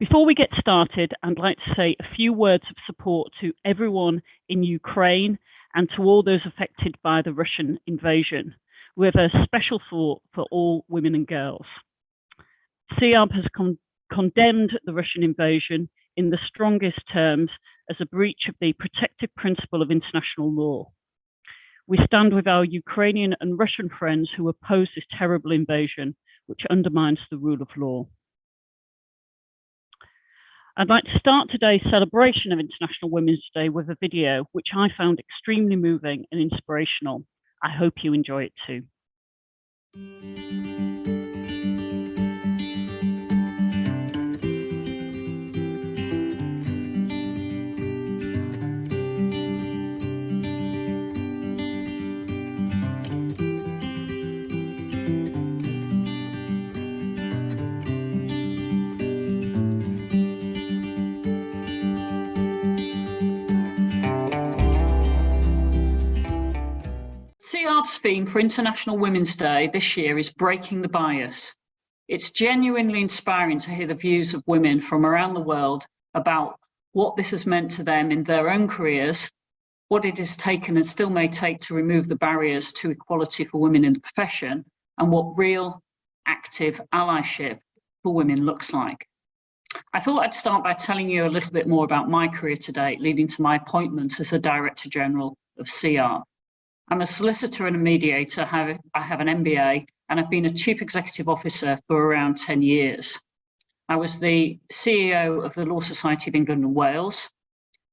Before we get started, I'd like to say a few words of support to everyone in Ukraine and to all those affected by the Russian invasion. We have a special thought for all women and girls. Ciarb has condemned the Russian invasion in the strongest terms as a breach of the protective principle of international law. We stand with our Ukrainian and Russian friends who oppose this terrible invasion, which undermines the rule of law. I'd like to start today's celebration of International Women's Day with a video which I found extremely moving and inspirational. I hope you enjoy it too. Ciarb's theme for International Women's Day this year is Breaking the Bias. It's genuinely inspiring to hear the views of women from around the world about what this has meant to them in their own careers, what it has taken and still may take to remove the barriers to equality for women in the profession, and what real, active allyship for women looks like. I thought I'd start by telling you a little bit more about my career to date, leading to my appointment as the Director General of Ciarb. I'm a solicitor and a mediator. I have an MBA, and I've been a Chief Executive Officer for around 10 years. I was the CEO of the Law Society of England and Wales,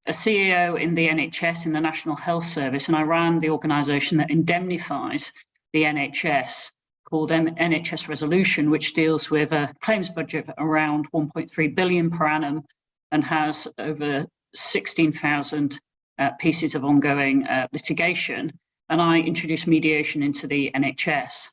a CEO in the NHS in the National Health Service, and I ran the organisation that indemnifies the NHS called NHS Resolution, which deals with a claims budget of around 1.3 billion per annum and has over 16,000 pieces of ongoing litigation. And I introduced mediation into the NHS.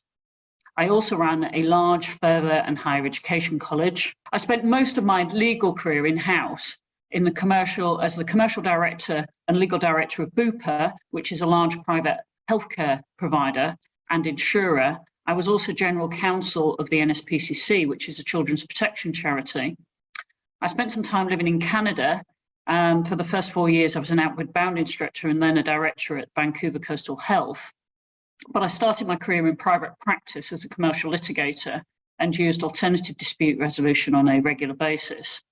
I also ran a large further and higher education college. I spent most of my legal career in-house in the commercial, as the commercial director and legal director of Bupa, which is a large private healthcare provider and insurer. I was also general counsel of the NSPCC, which is a children's protection charity. I spent some time living in Canada. For the first 4 years, I was an outward bound instructor and then a director at Vancouver Coastal Health. But I started my career in private practice as a commercial litigator and used alternative dispute resolution on a regular basis.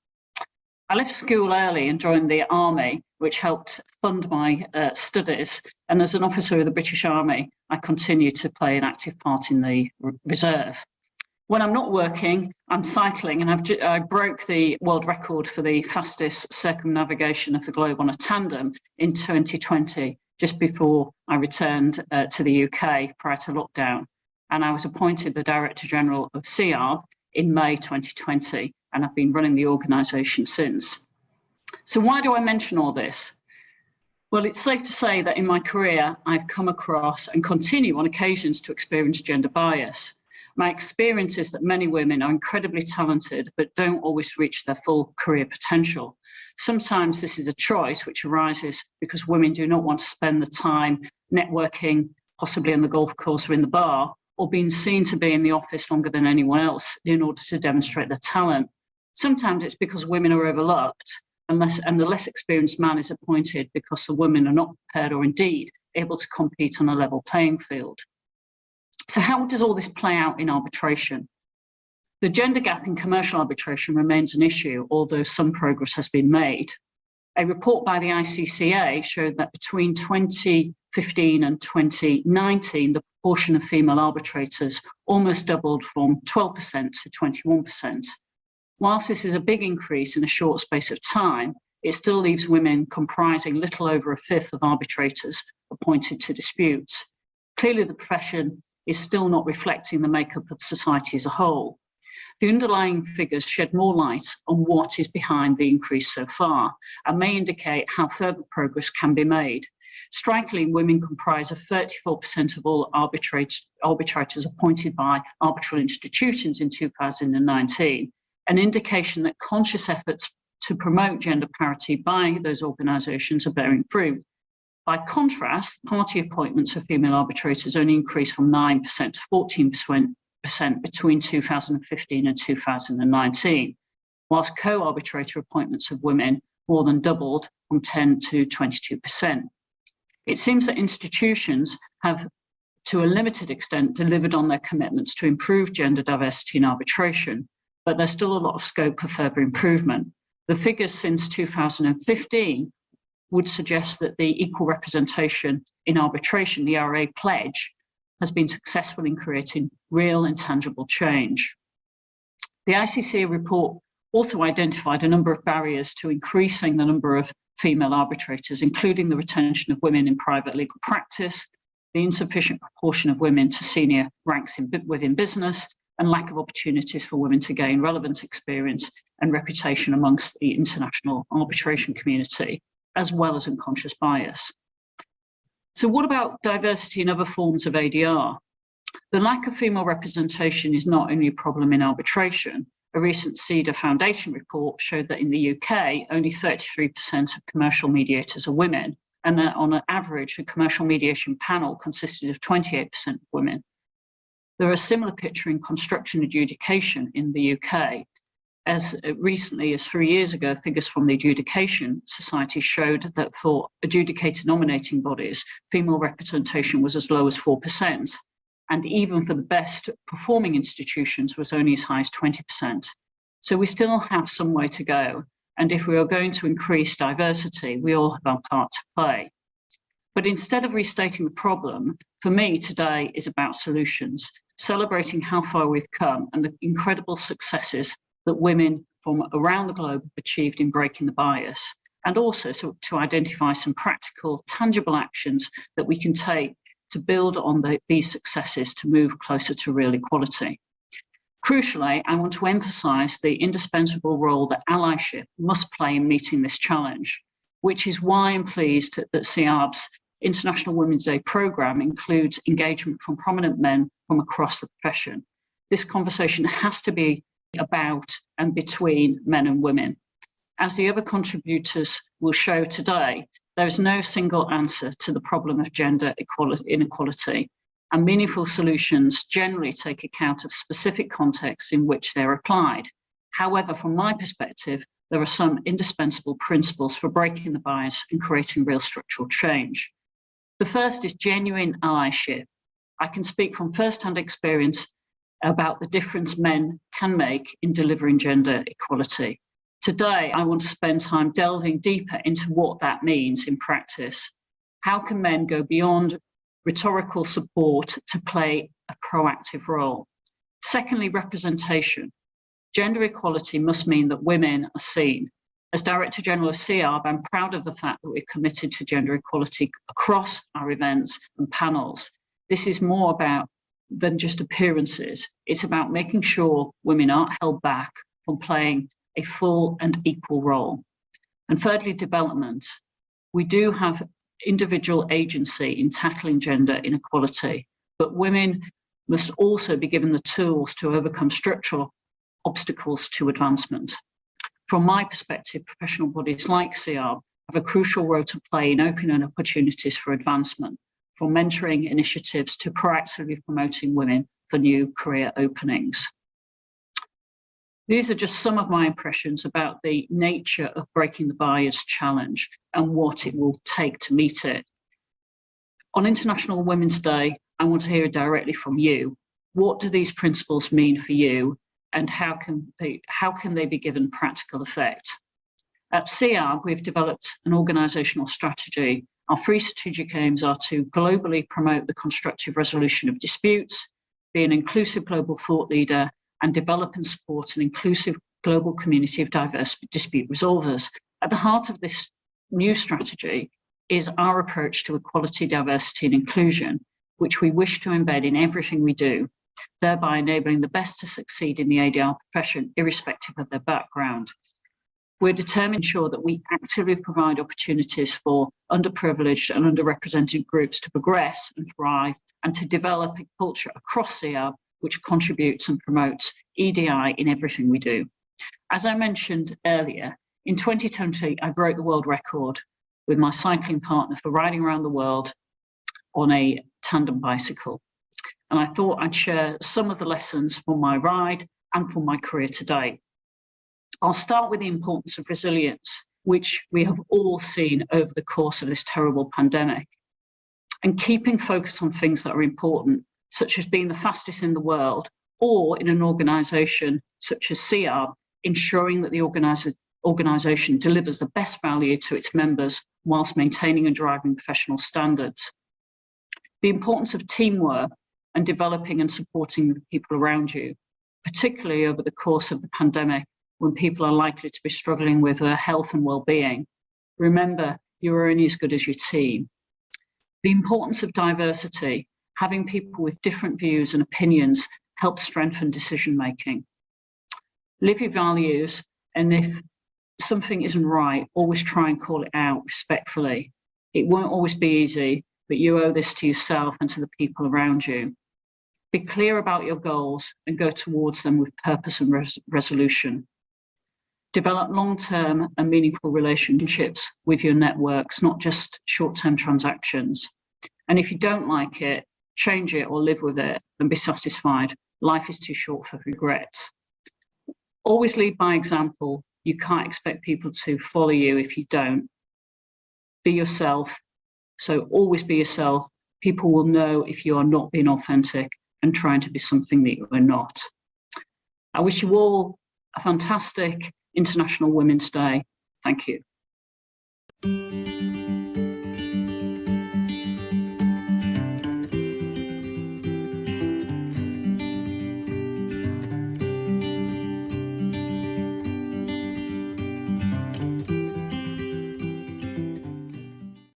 I left school early and joined the Army, which helped fund my studies. And as an officer of the British Army, I continue to play an active part in the reserve. When I'm not working, I'm cycling, and I broke the world record for the fastest circumnavigation of the globe on a tandem in 2020, just before I returned to the UK prior to lockdown. And I was appointed the Director General of Ciarb in May 2020, and I've been running the organisation since. So why do I mention all this? Well, it's safe to say that in my career, I've come across and continue on occasions to experience gender bias. My experience is that many women are incredibly talented, but don't always reach their full career potential. Sometimes this is a choice which arises because women do not want to spend the time networking, possibly on the golf course or in the bar, or being seen to be in the office longer than anyone else in order to demonstrate their talent. Sometimes it's because women are overlooked, and the less experienced man is appointed because the women are not prepared or indeed able to compete on a level playing field. So how does all this play out in arbitration? The gender gap in commercial arbitration remains an issue, although some progress has been made. A report by the ICCA showed that between 2015 and 2019, the proportion of female arbitrators almost doubled from 12% to 21%. Whilst this is a big increase in a short space of time, it still leaves women comprising little over a fifth of arbitrators appointed to disputes. Clearly, the profession is still not reflecting the makeup of society as a whole. The underlying figures shed more light on what is behind the increase so far and may indicate how further progress can be made. Strikingly, women comprise of 34% of all arbitrators appointed by arbitral institutions in 2019, an indication that conscious efforts to promote gender parity by those organisations are bearing fruit. By contrast, party appointments of female arbitrators only increased from 9% to 14% between 2015 and 2019. whilst co-arbitrator appointments of women more than doubled from 10 to 22%. It seems that institutions have, to a limited extent, delivered on their commitments to improve gender diversity in arbitration, but there's still a lot of scope for further improvement. The figures since 2015 would suggest that the equal representation in arbitration, the RA pledge, has been successful in creating real and tangible change. The ICC report also identified a number of barriers to increasing the number of female arbitrators, including the retention of women in private legal practice, the insufficient proportion of women to senior ranks within business, and lack of opportunities for women to gain relevant experience and reputation amongst the international arbitration community, as well as unconscious bias. So what about diversity in other forms of ADR? The lack of female representation is not only a problem in arbitration. A recent CEDA Foundation report showed that in the UK, only 33% of commercial mediators are women, and that on an average, a commercial mediation panel consisted of 28% of women. There are a similar picture in construction adjudication in the UK. As recently as 3 years ago, figures from the Adjudication Society showed that for adjudicator nominating bodies, female representation was as low as 4%, and even for the best performing institutions was only as high as 20%. So we still have some way to go, and if we are going to increase diversity, we all have our part to play. But instead of restating the problem, for me today is about solutions, celebrating how far we've come and the incredible successes that women from around the globe have achieved in breaking the bias, and also to identify some practical, tangible actions that we can take to build on these successes to move closer to real equality. Crucially, I want to emphasise the indispensable role that allyship must play in meeting this challenge, which is why I'm pleased that Ciarb's International Women's Day programme includes engagement from prominent men from across the profession. This conversation has to be about and between men and women. As the other contributors will show today, there is no single answer to the problem of gender inequality, and meaningful solutions generally take account of specific contexts in which they're applied. However, from my perspective, there are some indispensable principles for breaking the bias and creating real structural change. The first is genuine allyship. I can speak from first-hand experience about the difference men can make in delivering gender equality. Today, I want to spend time delving deeper into what that means in practice. How can men go beyond rhetorical support to play a proactive role? Secondly, representation. Gender equality must mean that women are seen. As Director General of Ciarb, I'm proud of the fact that we're committed to gender equality across our events and panels. This is more about than just appearances. It's about making sure women aren't held back from playing a full and equal role. And thirdly, development. We do have individual agency in tackling gender inequality, but women must also be given the tools to overcome structural obstacles to advancement. From my perspective, professional bodies like Ciarb have a crucial role to play in opening opportunities for advancement, from mentoring initiatives to proactively promoting women for new career openings. These are just some of my impressions about the nature of breaking the bias challenge and what it will take to meet it. On International Women's Day, I want to hear directly from you. What do these principles mean for you, and how can they be given practical effect? At Ciarb, we've developed an organisational strategy. Our three strategic aims are to globally promote the constructive resolution of disputes, be an inclusive global thought leader, and develop and support an inclusive global community of diverse dispute resolvers. At the heart of this new strategy is our approach to equality, diversity, and inclusion, which we wish to embed in everything we do, thereby enabling the best to succeed in the ADR profession, irrespective of their background. We're determined to ensure that we actively provide opportunities for underprivileged and underrepresented groups to progress and thrive, and to develop a culture across Ciarb which contributes and promotes EDI in everything we do. As I mentioned earlier, in 2020, I broke the world record with my cycling partner for riding around the world on a tandem bicycle. And I thought I'd share some of the lessons from my ride and from my career today. I'll start with the importance of resilience, which we have all seen over the course of this terrible pandemic, and keeping focus on things that are important, such as being the fastest in the world, or in an organisation such as Ciarb, ensuring that the organisation delivers the best value to its members whilst maintaining and driving professional standards. The importance of teamwork and developing and supporting the people around you, particularly over the course of the pandemic when people are likely to be struggling with their health and well-being. Remember, you're only as good as your team. The importance of diversity, having people with different views and opinions helps strengthen decision-making. Live your values, and if something isn't right, always try and call it out respectfully. It won't always be easy, but you owe this to yourself and to the people around you. Be clear about your goals and go towards them with purpose and resolution. Develop long-term and meaningful relationships with your networks, not just short-term transactions. And if you don't like it, change it or live with it and be satisfied. Life is too short for regrets. Always lead by example. You can't expect people to follow you if you don't. Be yourself. So always be yourself. People will know if you are not being authentic and trying to be something that you are not. I wish you all a fantastic International Women's Day. Thank you.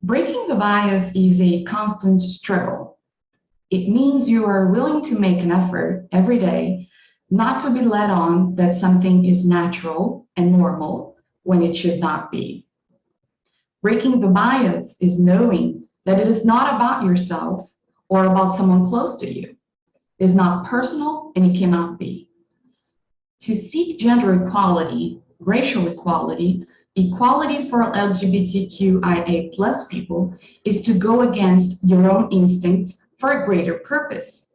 Breaking the bias is a constant struggle. It means you are willing to make an effort every day not to be led on that something is natural and normal when it should not be. Breaking the bias is knowing that it is not about yourself or about someone close to you. It is not personal and it cannot be. To seek gender equality, racial equality, equality for LGBTQIA+ people is to go against your own instincts for a greater purpose.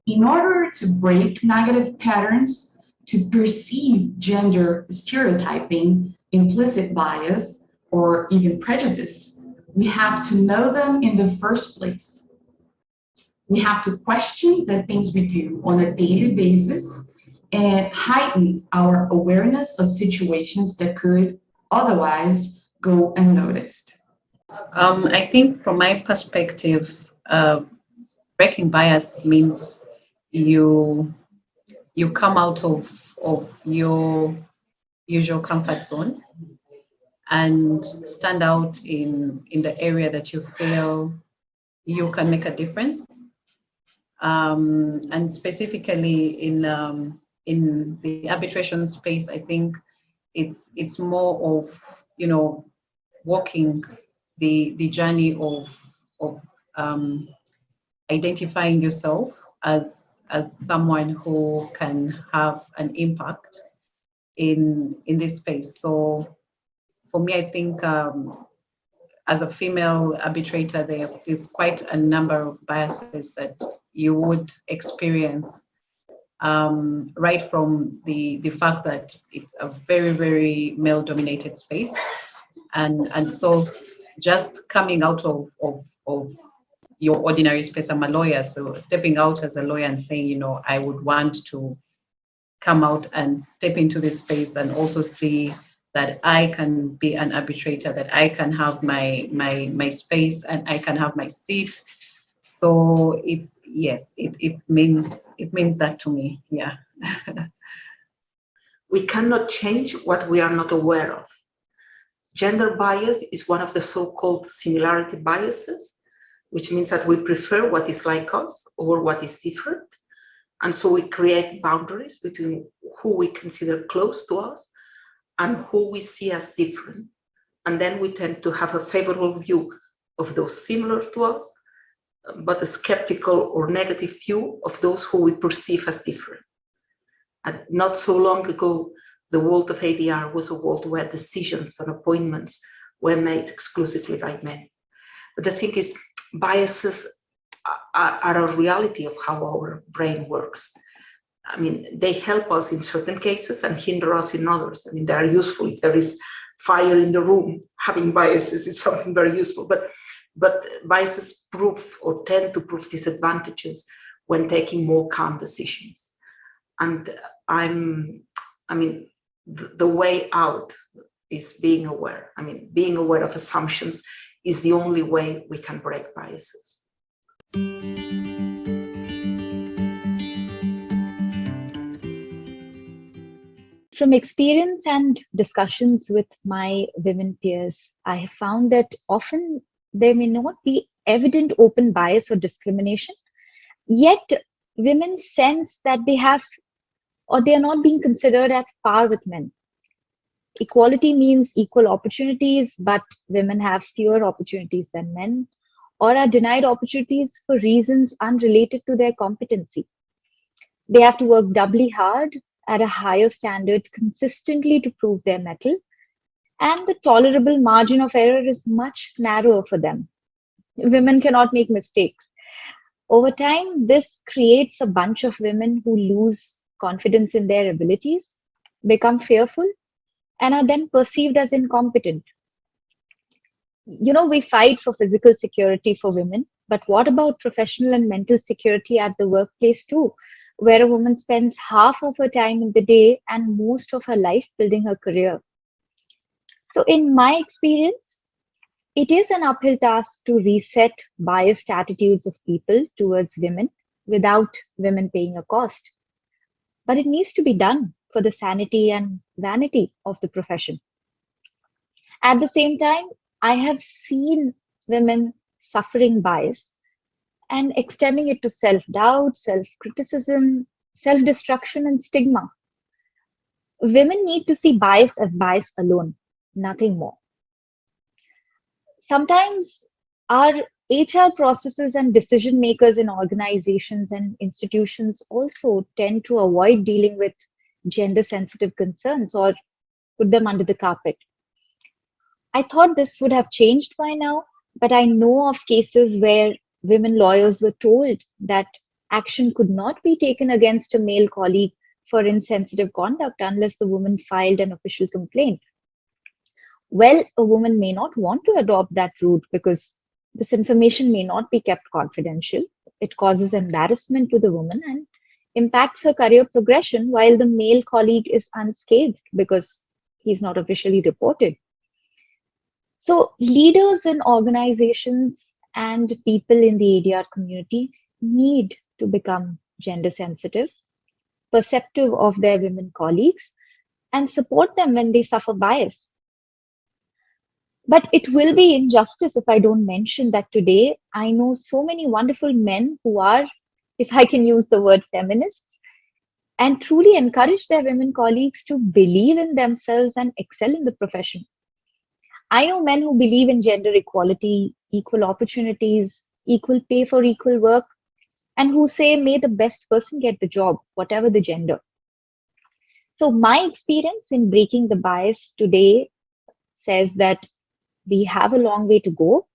In order to break negative patterns, to perceive gender stereotyping, implicit bias, or even prejudice, we have to know them in the first place. We have to question the things we do on a daily basis and heighten our awareness of situations that could otherwise go unnoticed. I think from my perspective, breaking bias means you come out of your usual comfort zone and stand out in the area that you feel you can make a difference. And specifically in the arbitration space, I think it's more of, walking the journey of identifying yourself as someone who can have an impact in this space. So for me, I think as a female arbitrator, there's quite a number of biases that you would experience, right from the fact that it's a very, very male-dominated space. And so just coming out of your ordinary space, I'm a lawyer, so stepping out as a lawyer and saying, I would want to come out and step into this space and also see that I can be an arbitrator, that I can have my space and I can have my seat. So it means that to me, yeah. We cannot change what we are not aware of. Gender bias is one of the so-called similarity biases, which means that we prefer what is like us or what is different. And so we create boundaries between who we consider close to us and who we see as different. And then we tend to have a favorable view of those similar to us, but a skeptical or negative view of those who we perceive as different. And not so long ago, the world of ADR was a world where decisions and appointments were made exclusively by men. But the thing is, biases are a reality of how our brain works. I mean, they help us in certain cases and hinder us in others. I mean, they are useful. If there is fire in the room, having biases is something very useful. But biases prove or tend to prove disadvantages when taking more calm decisions. And the way out is being aware. I mean, being aware of assumptions is the only way we can break biases. From experience and discussions with my women peers, I have found that often there may not be evident open bias or discrimination, yet women sense that they have or they are not being considered at par with men. Equality means equal opportunities, but women have fewer opportunities than men or are denied opportunities for reasons unrelated to their competency. They have to work doubly hard at a higher standard consistently to prove their mettle, and the tolerable margin of error is much narrower for them. Women cannot make mistakes. Over time, this creates a bunch of women who lose confidence in their abilities, become fearful, and are then perceived as incompetent. We fight for physical security for women, but what about professional and mental security at the workplace too, where a woman spends half of her time in the day and most of her life building her career? So in my experience, it is an uphill task to reset biased attitudes of people towards women without women paying a cost. But it needs to be done for the sanity and vanity of the profession. At the same time, I have seen women suffering bias and extending it to self-doubt, self-criticism, self-destruction, and stigma. Women need to see bias as bias alone, nothing more. Sometimes our HR processes and decision makers in organizations and institutions also tend to avoid dealing with gender-sensitive concerns or put them under the carpet. I thought this would have changed by now, but I know of cases where women lawyers were told that action could not be taken against a male colleague for insensitive conduct unless the woman filed an official complaint. Well, a woman may not want to adopt that route because this information may not be kept confidential. It causes embarrassment to the woman and impacts her career progression, while the male colleague is unscathed because he's not officially reported. So leaders in organizations and people in the ADR community need to become gender sensitive, perceptive of their women colleagues, and support them when they suffer bias. But it will be injustice if I don't mention that today I know so many wonderful men who are, if I can use the word, feminists, and truly encourage their women colleagues to believe in themselves and excel in the profession. I know men who believe in gender equality, equal opportunities, equal pay for equal work, and who say, may the best person get the job, whatever the gender. So my experience in breaking the bias today says that we have a long way to go,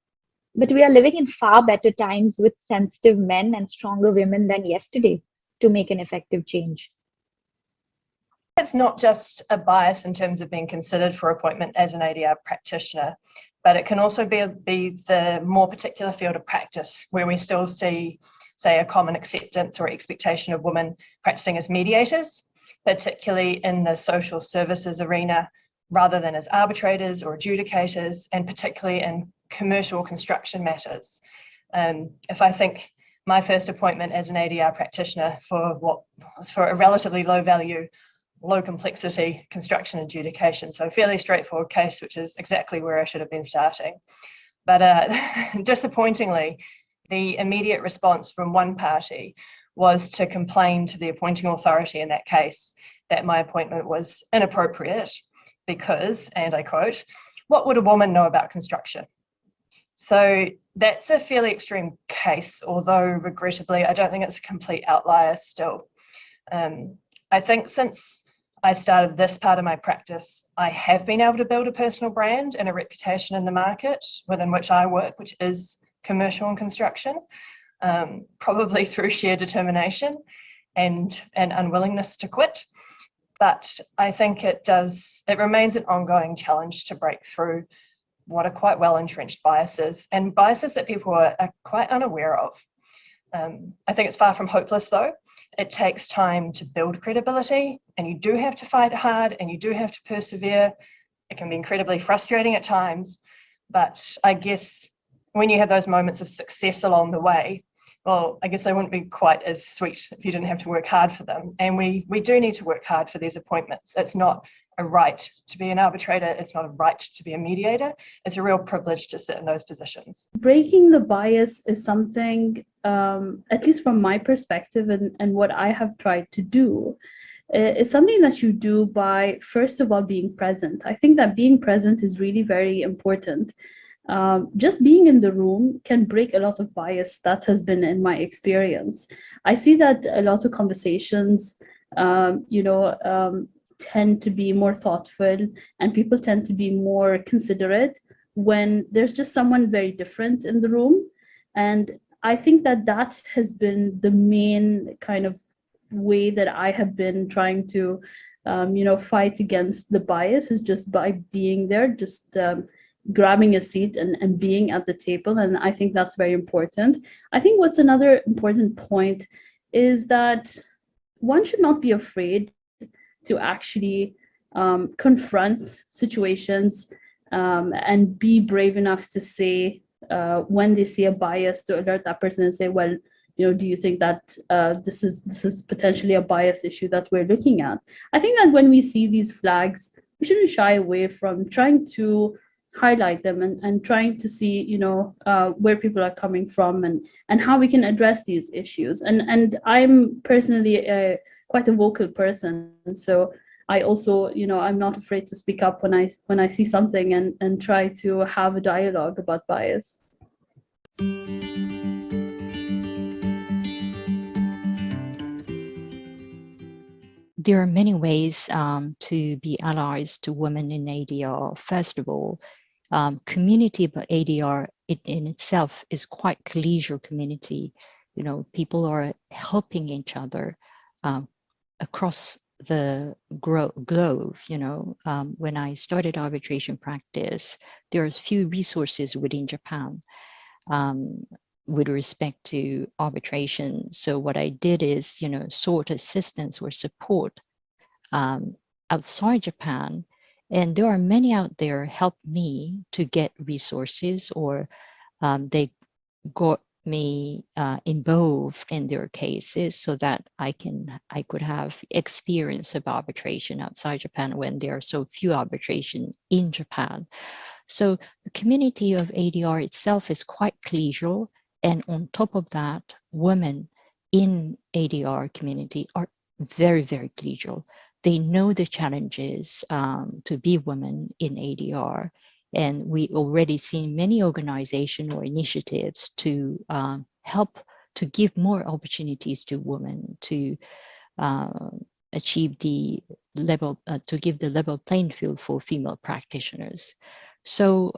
but we are living in far better times with sensitive men and stronger women than yesterday to make an effective change. It's not just a bias in terms of being considered for appointment as an ADR practitioner, but it can also be the more particular field of practice where we still see, say, a common acceptance or expectation of women practicing as mediators, particularly in the social services arena, rather than as arbitrators or adjudicators, and particularly in commercial construction matters. If I think my first appointment as an ADR practitioner for a relatively low value, low complexity construction adjudication, so a fairly straightforward case, which is exactly where I should have been starting. But disappointingly, the immediate response from one party was to complain to the appointing authority in that case that my appointment was inappropriate because, and I quote, "What would a woman know about construction?" So that's a fairly extreme case, although regrettably, I don't think it's a complete outlier still. I think since I started this part of my practice, I have been able to build a personal brand and a reputation in the market within which I work, which is commercial and construction, probably through sheer determination. and an unwillingness to quit. But I think it remains an ongoing challenge to break through what are quite well entrenched biases, and biases that people are quite unaware of. I think it's far from hopeless though. It takes time to build credibility, and you do have to fight hard and you do have to persevere. It can be incredibly frustrating at times, but I guess when you have those moments of success along the way, well, I guess they wouldn't be quite as sweet if you didn't have to work hard for them. And we do need to work hard for these appointments. It's not a right to be an arbitrator. It's not a right to be a mediator. It's a real privilege to sit in those positions. Breaking the bias is something, at least from my perspective and what I have tried to do, is something that you do by, first of all, being present. I think that being present is really very important. Just being in the room can break a lot of bias. That has been in my experience. I see that a lot of conversations, tend to be more thoughtful, and people tend to be more considerate when there's just someone very different in the room. And I think that has been the main kind of way that I have been trying to, fight against the bias, is just by being there, just grabbing a seat and being at the table. And I think that's very important. I think what's another important point is that one should not be afraid to actually confront situations and be brave enough to say when they see a bias, to alert that person and say, well, do you think that this is potentially a bias issue that we're looking at? I think that when we see these flags, we shouldn't shy away from trying to highlight them and trying to see, where people are coming from and how we can address these issues. And I'm personally quite a vocal person, so I also, I'm not afraid to speak up when I see something and try to have a dialogue about bias. There are many ways to be allies to women in ADR. First of all, community of ADR in itself is quite collegial community. People are helping each other across the globe. When I started arbitration practice, there are few resources within Japan with respect to arbitration. So what I did is, sought assistance or support outside Japan. And there are many out there helped me to get resources, or they got me involved in their cases so that I could have experience of arbitration outside Japan when there are so few arbitration in Japan. So the community of ADR itself is quite collegial. And on top of that, women in ADR community are very, very collegial. They know the challenges to be women in ADR. And we already seen many organizations or initiatives to help to give more opportunities to women to achieve the level, to give the level playing field for female practitioners. So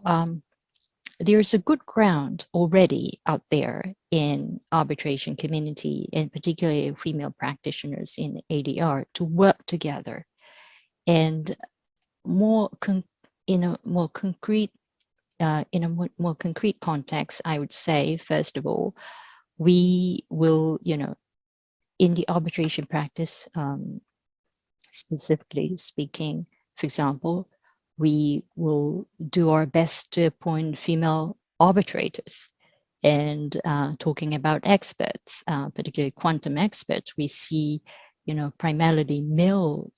there's a good ground already out there in arbitration community, and particularly female practitioners in ADR, to work together. And in a more concrete context, I would say, first of all, we will, in the arbitration practice, specifically speaking, for example, we will do our best to appoint female arbitrators. And talking about experts, particularly quantum experts, we see, primarily male,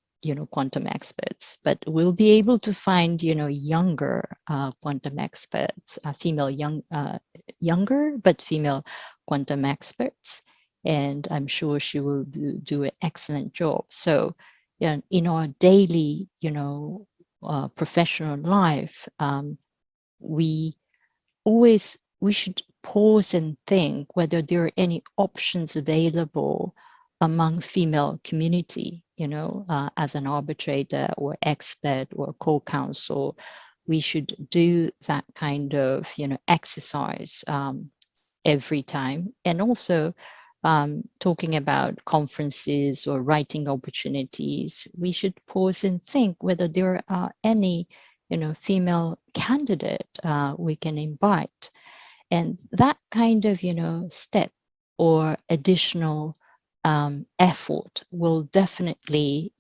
quantum experts, but we'll be able to find, younger quantum experts, younger, but female quantum experts. And I'm sure she will do an excellent job. So, in our daily, professional life, we should pause and think whether there are any options available among female community, as an arbitrator or expert or co-counsel. We should do that kind of, exercise every time. And also talking about conferences or writing opportunities, we should pause and think whether there are any, female candidate we can invite. And that kind of, step or additional effort will definitely,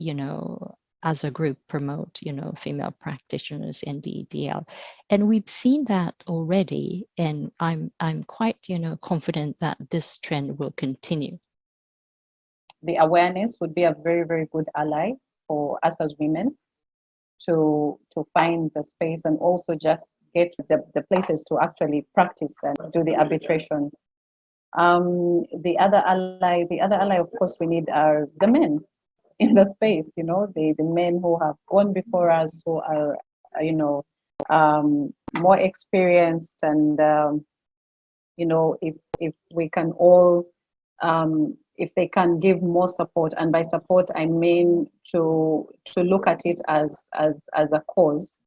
as a group promote, female practitioners in the EDL. And we've seen that already. And I'm quite, confident that this trend will continue. The awareness would be a very, very good ally for us as women to find the space and also just get the places to actually practice and do the arbitration. The other ally, of course, we need are the men in the space, the men who have gone before us, who are, more experienced, and if we can all, if they can give more support, and by support I mean to look at it as a cause,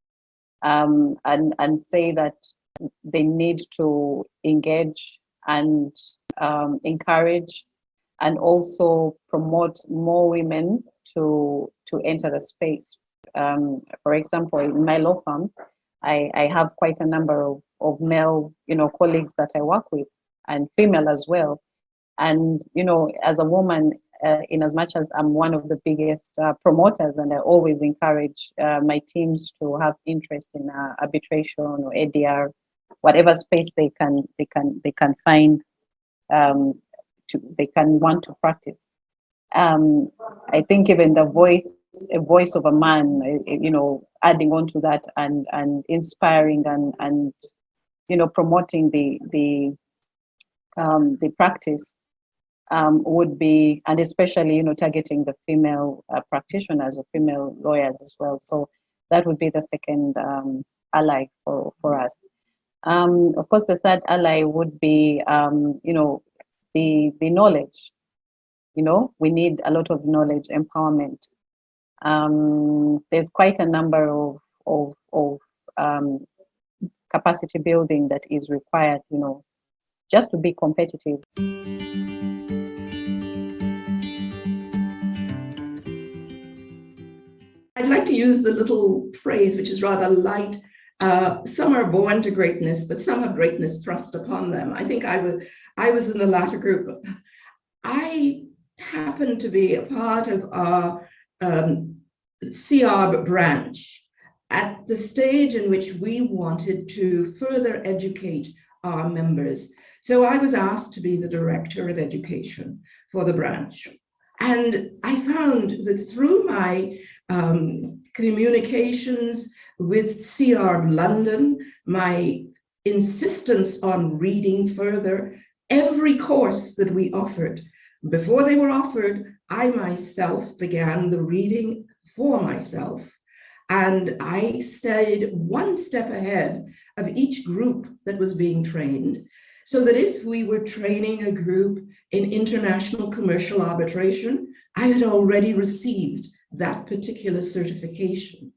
and say that they need to engage and encourage and also promote more women to enter the space. For example, in my law firm, I have quite a number of male, colleagues that I work with, and female as well. And, as a woman, in as much as I'm one of the biggest promoters, and I always encourage my teams to have interest in arbitration or ADR, whatever space they can find, they can want to practice. I think even a voice of a man, adding on to that and inspiring and promoting the practice would be, and especially targeting the female practitioners or female lawyers as well. So that would be the second ally for us. Of course, the third ally would be the knowledge. We need a lot of knowledge empowerment. There's quite a number of capacity building that is required, just to be competitive. I'd like to use the little phrase, which is rather light. Some are born to greatness, but some have greatness thrust upon them. I think I was in the latter group. I happened to be a part of our Ciarb branch at the stage in which we wanted to further educate our members. So I was asked to be the director of education for the branch. And I found that through my communications with Ciarb London, my insistence on reading further, every course that we offered, before they were offered, I myself began the reading for myself. And I stayed one step ahead of each group that was being trained, so that if we were training a group in international commercial arbitration, I had already received that particular certification.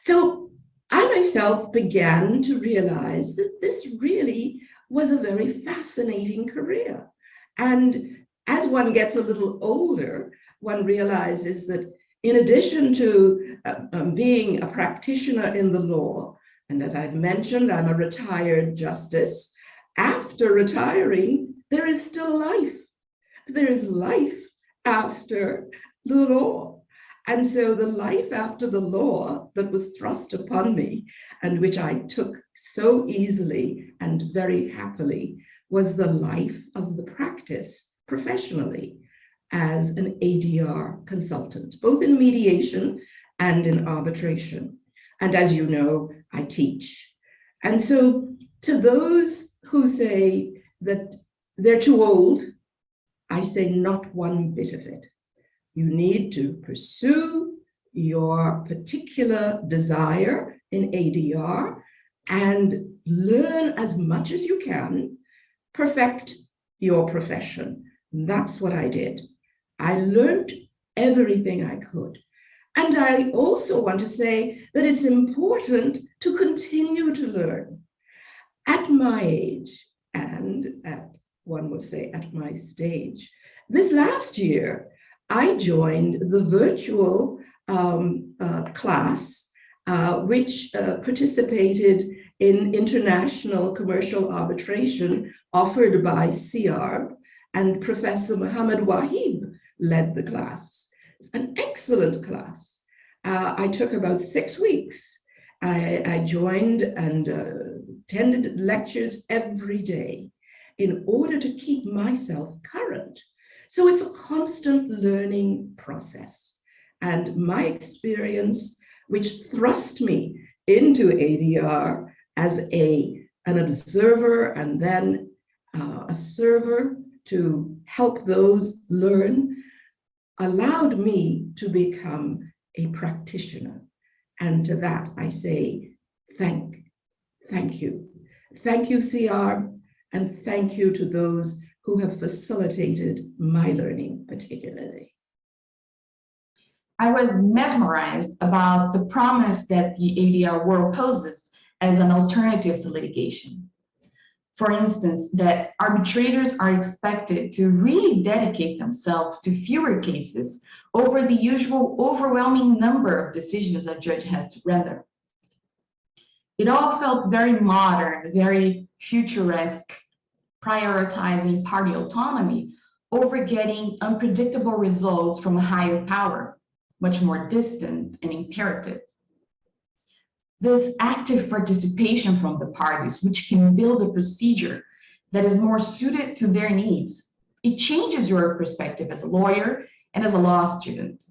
So I myself began to realize that this really was a very fascinating career. And as one gets a little older, one realizes that in addition to being a practitioner in the law, and as I've mentioned, I'm a retired justice, after retiring, there is still life. There is life after the law. And so the life after the law that was thrust upon me, and which I took so easily and very happily, was the life of the practice professionally as an ADR consultant, both in mediation and in arbitration. And as you know, I teach. And so to those who say that they're too old, I say not one bit of it. You need to pursue your particular desire in ADR and learn as much as you can, perfect your profession. That's what I did. I learned everything I could. And I also want to say that it's important to continue to learn. At my age and at one would say, at my stage. This last year, I joined the virtual class, which participated in international commercial arbitration offered by Ciarb, and Professor Muhammad Wahib led the class. It's an excellent class. I took about 6 weeks. I joined and attended lectures every day in order to keep myself current. So it's a constant learning process. And my experience, which thrust me into ADR as an observer and then a server to help those learn, allowed me to become a practitioner. And to that I say, thank you. Thank you, Ciarb, and thank you to those who have facilitated my learning particularly. I was mesmerized about the promise that the ADR world poses as an alternative to litigation. For instance, that arbitrators are expected to really dedicate themselves to fewer cases over the usual overwhelming number of decisions a judge has to render. It all felt very modern, very futuristic, prioritizing party autonomy over getting unpredictable results from a higher power, much more distant and imperative. This active participation from the parties, which can build a procedure that is more suited to their needs, it changes your perspective as a lawyer and as a law student.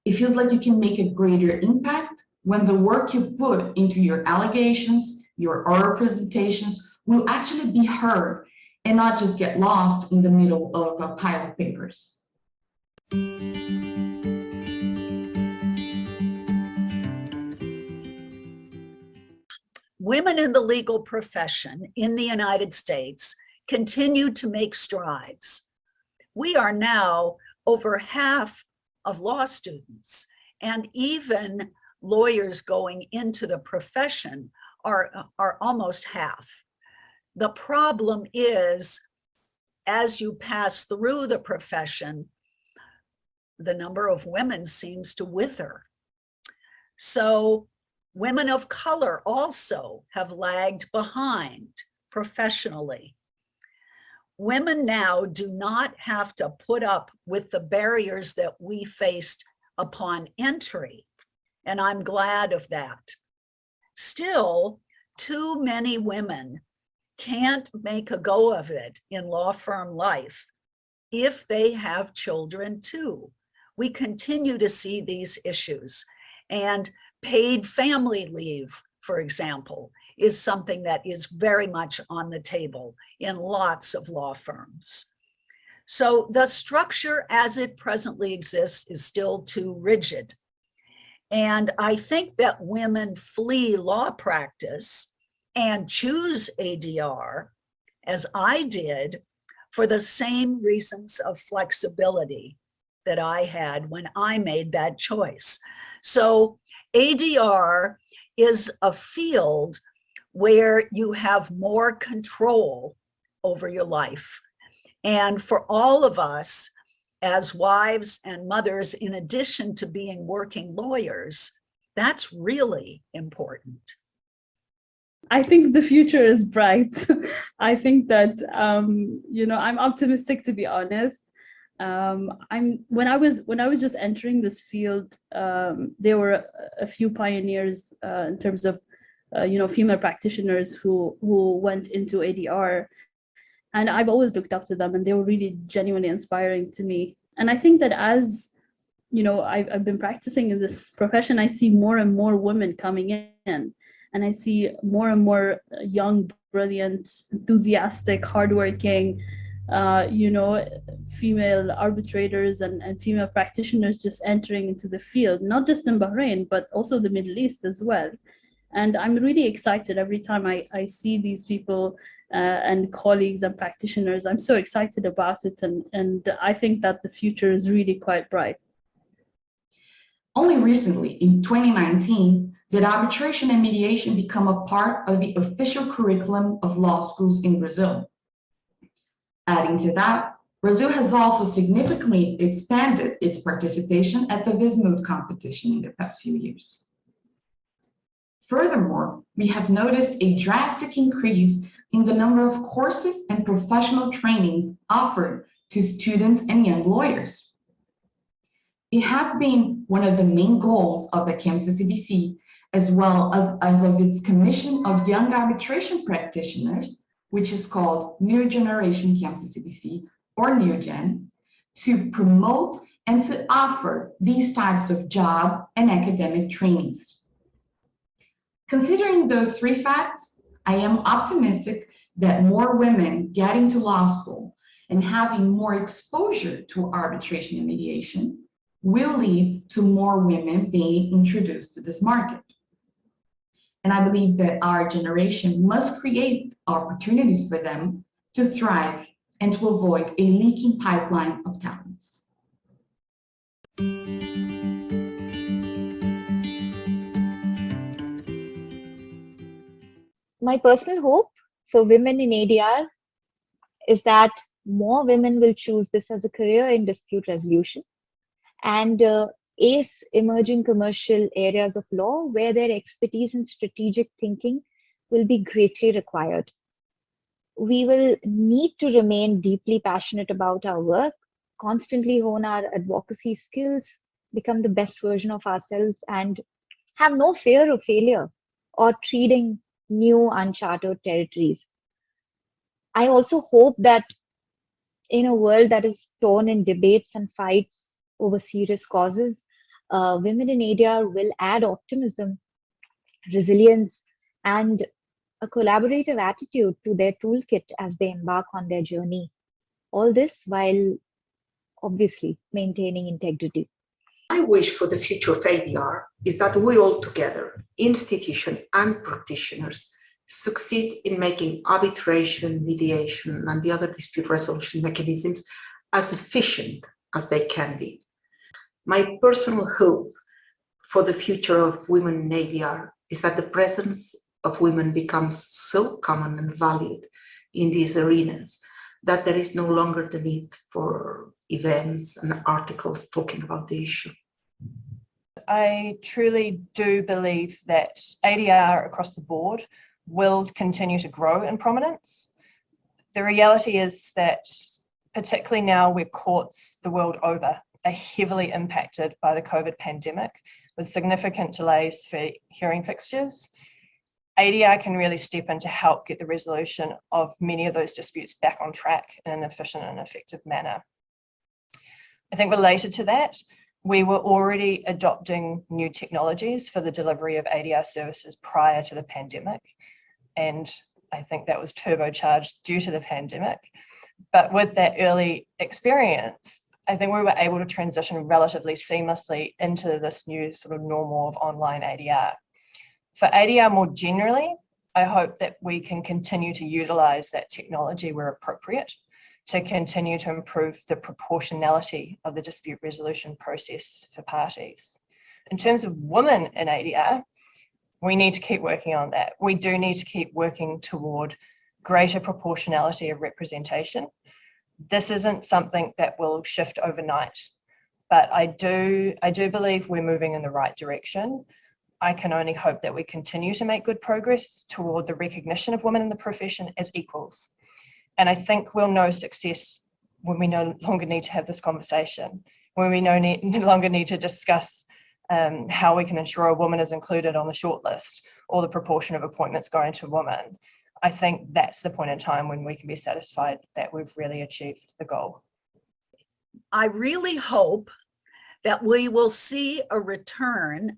It feels like you can make a greater impact when the work you put into your allegations, your oral presentations will actually be heard and not just get lost in the middle of a pile of papers. Women in the legal profession in the United States continue to make strides. We are now over half of law students, and even lawyers going into the profession are almost half. The problem is, as you pass through the profession, the number of women seems to wither. So women of color also have lagged behind professionally. Women now do not have to put up with the barriers that we faced upon entry, and I'm glad of that. Still, too many women can't make a go of it in law firm life if they have children too. We continue to see these issues, and paid family leave, for example, is something that is very much on the table in lots of law firms. So the structure as it presently exists is still too rigid. And I think that women flee law practice and choose ADR, as I did, for the same reasons of flexibility that I had when I made that choice. So ADR is a field where you have more control over your life. And for all of us as wives and mothers, in addition to being working lawyers, that's really important. I think the future is bright. I think that, I'm optimistic, to be honest. When I was just entering this field, there were a few pioneers in terms of, female practitioners who went into ADR, and I've always looked up to them, and they were really genuinely inspiring to me. And I think that as I've been practicing in this profession, I see more and more women coming in, and I see more and more young, brilliant, enthusiastic, hardworking, female arbitrators and female practitioners just entering into the field, not just in Bahrain, but also the Middle East as well. And I'm really excited every time I see these people and colleagues and practitioners. I'm so excited about it, and I think that the future is really quite bright. Only recently, in 2019, did arbitration and mediation become a part of the official curriculum of law schools in Brazil. Adding to that, Brazil has also significantly expanded its participation at the Vismut competition in the past few years. Furthermore, we have noticed a drastic increase in the number of courses and professional trainings offered to students and young lawyers. It has been one of the main goals of the CAMS-CBC, as well as of its Commission of Young Arbitration Practitioners, which is called New Generation CAMS-CBC, or NewGen, to promote and to offer these types of job and academic trainings. Considering those three facts, I am optimistic that more women getting to law school and having more exposure to arbitration and mediation will lead to more women being introduced to this market. And I believe that our generation must create opportunities for them to thrive and to avoid a leaking pipeline of talents. My personal hope for women in ADR is that more women will choose this as a career in dispute resolution and ace emerging commercial areas of law where their expertise in strategic thinking will be greatly required. We will need to remain deeply passionate about our work, constantly hone our advocacy skills, become the best version of ourselves, and have no fear of failure or treading new uncharted territories. I also hope that in a world that is torn in debates and fights over serious causes, women in ADR will add optimism, resilience, and a collaborative attitude to their toolkit as they embark on their journey. All this while obviously maintaining integrity. My wish for the future of ADR is that we all together, institution and practitioners, succeed in making arbitration, mediation, and the other dispute resolution mechanisms as efficient as they can be. My personal hope for the future of women in ADR is that the presence of women becomes so common and valued in these arenas that there is no longer the need for events and articles talking about the issue. I truly do believe that ADR across the board will continue to grow in prominence. The reality is that particularly now where courts the world over are heavily impacted by the COVID pandemic with significant delays for hearing fixtures, ADR can really step in to help get the resolution of many of those disputes back on track in an efficient and effective manner. I think related to that, we were already adopting new technologies for the delivery of ADR services prior to the pandemic. And I think that was turbocharged due to the pandemic. But with that early experience, I think we were able to transition relatively seamlessly into this new sort of normal of online ADR. For ADR more generally, I hope that we can continue to utilize that technology where appropriate to continue to improve the proportionality of the dispute resolution process for parties. In terms of women in ADR, we need to keep working on that. We do need to keep working toward greater proportionality of representation. This isn't something that will shift overnight, but I do believe we're moving in the right direction. I can only hope that we continue to make good progress toward the recognition of women in the profession as equals. And I think we'll know success when we no longer need to have this conversation, when we no longer need to discuss how we can ensure a woman is included on the shortlist or the proportion of appointments going to women. I think that's the point in time when we can be satisfied that we've really achieved the goal. I really hope that we will see a return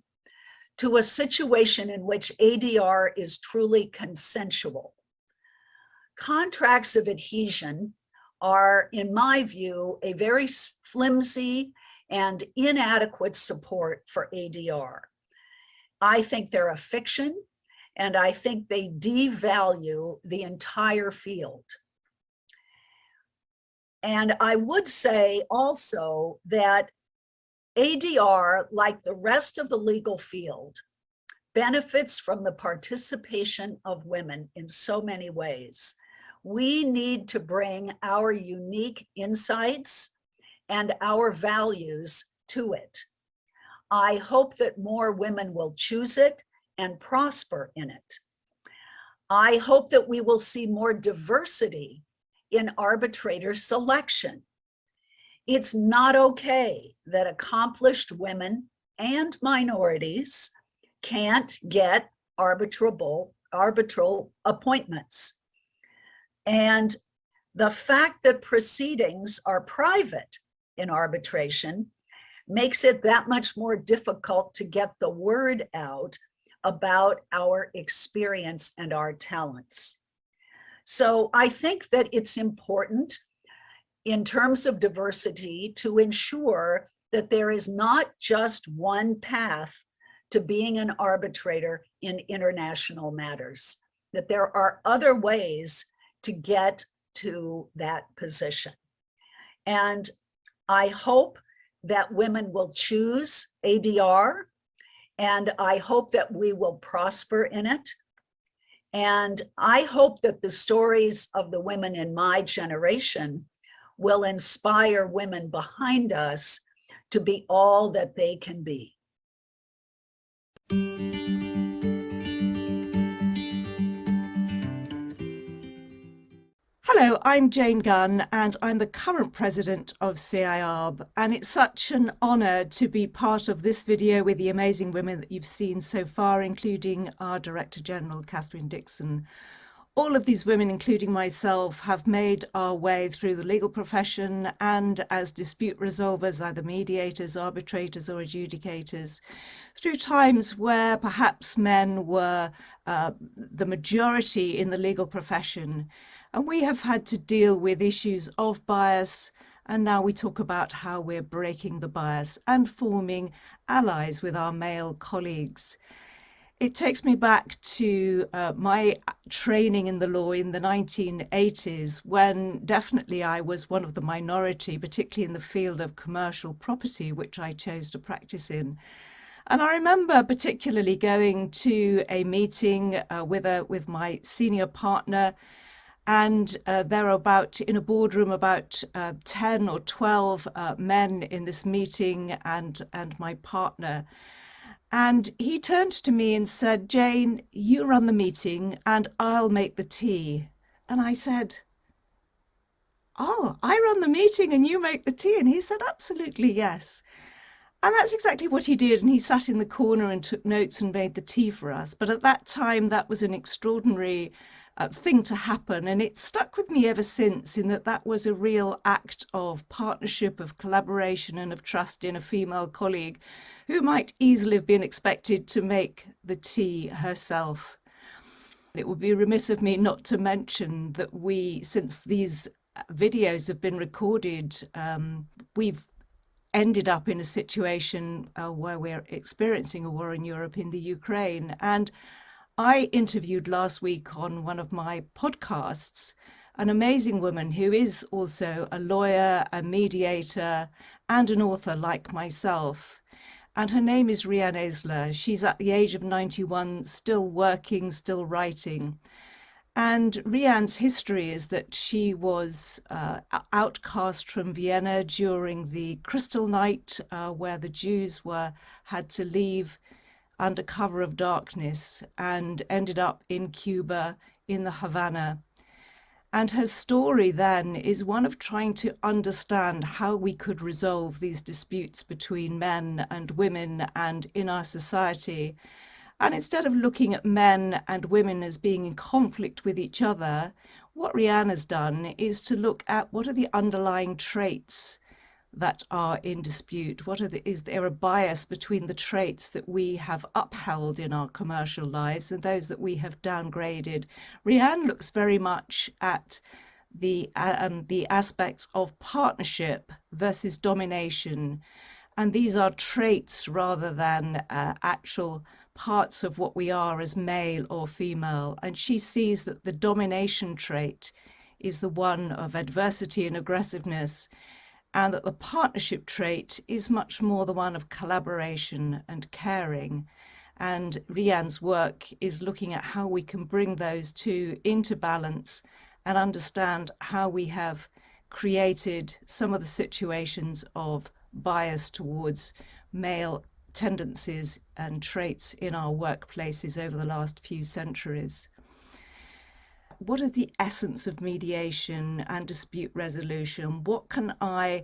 to a situation in which ADR is truly consensual. Contracts of adhesion are, in my view, a very flimsy and inadequate support for ADR. I think they're a fiction, and I think they devalue the entire field. And I would say also that ADR, like the rest of the legal field, benefits from the participation of women in so many ways. We need to bring our unique insights and our values to it. I hope that more women will choose it and prosper in it. I hope that we will see more diversity in arbitrator selection. It's not okay that accomplished women and minorities can't get arbitral appointments. And the fact that proceedings are private in arbitration makes it that much more difficult to get the word out about our experience and our talents. So I think that it's important in terms of diversity to ensure that there is not just one path to being an arbitrator in international matters, that there are other ways to get to that position. And I hope that women will choose ADR, and I hope that we will prosper in it. And I hope that the stories of the women in my generation will inspire women behind us to be all that they can be. Hello, I'm Jane Gunn, and I'm the current president of FCIArb, and it's such an honour to be part of this video with the amazing women that you've seen so far, including our Director General, Catherine Dixon. All of these women, including myself, have made our way through the legal profession and as dispute resolvers, either mediators, arbitrators or adjudicators, through times where perhaps men were the majority in the legal profession. And we have had to deal with issues of bias, and now we talk about how we're breaking the bias and forming allies with our male colleagues. It takes me back to my training in the law in the 1980s, when definitely I was one of the minority, particularly in the field of commercial property, which I chose to practice in. And I remember particularly going to a meeting with my senior partner, and there are in a boardroom about 10 or 12 men in this meeting, and my partner. And he turned to me and said, "Jane, you run the meeting and I'll make the tea." And I said, "Oh, I run the meeting and you make the tea?" And he said, "Absolutely, yes." And that's exactly what he did. And he sat in the corner and took notes and made the tea for us. But at that time, that was an extraordinary thing to happen. And it stuck with me ever since, in that was a real act of partnership, of collaboration and of trust in a female colleague who might easily have been expected to make the tea herself. It would be remiss of me not to mention that since these videos have been recorded, we've ended up in a situation where we're experiencing a war in Europe, in the Ukraine. And I interviewed last week on one of my podcasts an amazing woman who is also a lawyer, a mediator, and an author like myself. And her name is Ria Nesler. She's at the age of 91, still working, still writing. And Rian's history is that she was outcast from Vienna during the Crystal Night, where the Jews had to leave under cover of darkness, and ended up in Cuba, in the Havana. And her story then is one of trying to understand how we could resolve these disputes between men and women and in our society. And instead of looking at men and women as being in conflict with each other, what Rian has done is to look at what are the underlying traits that are in dispute. Is there a bias between the traits that we have upheld in our commercial lives and those that we have downgraded? Rian looks very much at the aspects of partnership versus domination. And these are traits rather than actual parts of what we are as male or female. And she sees that the domination trait is the one of adversity and aggressiveness, and that the partnership trait is much more the one of collaboration and caring. And Rian's work is looking at how we can bring those two into balance and understand how we have created some of the situations of bias towards male tendencies and traits in our workplaces over the last few centuries. What is the essence of mediation and dispute resolution? What can I,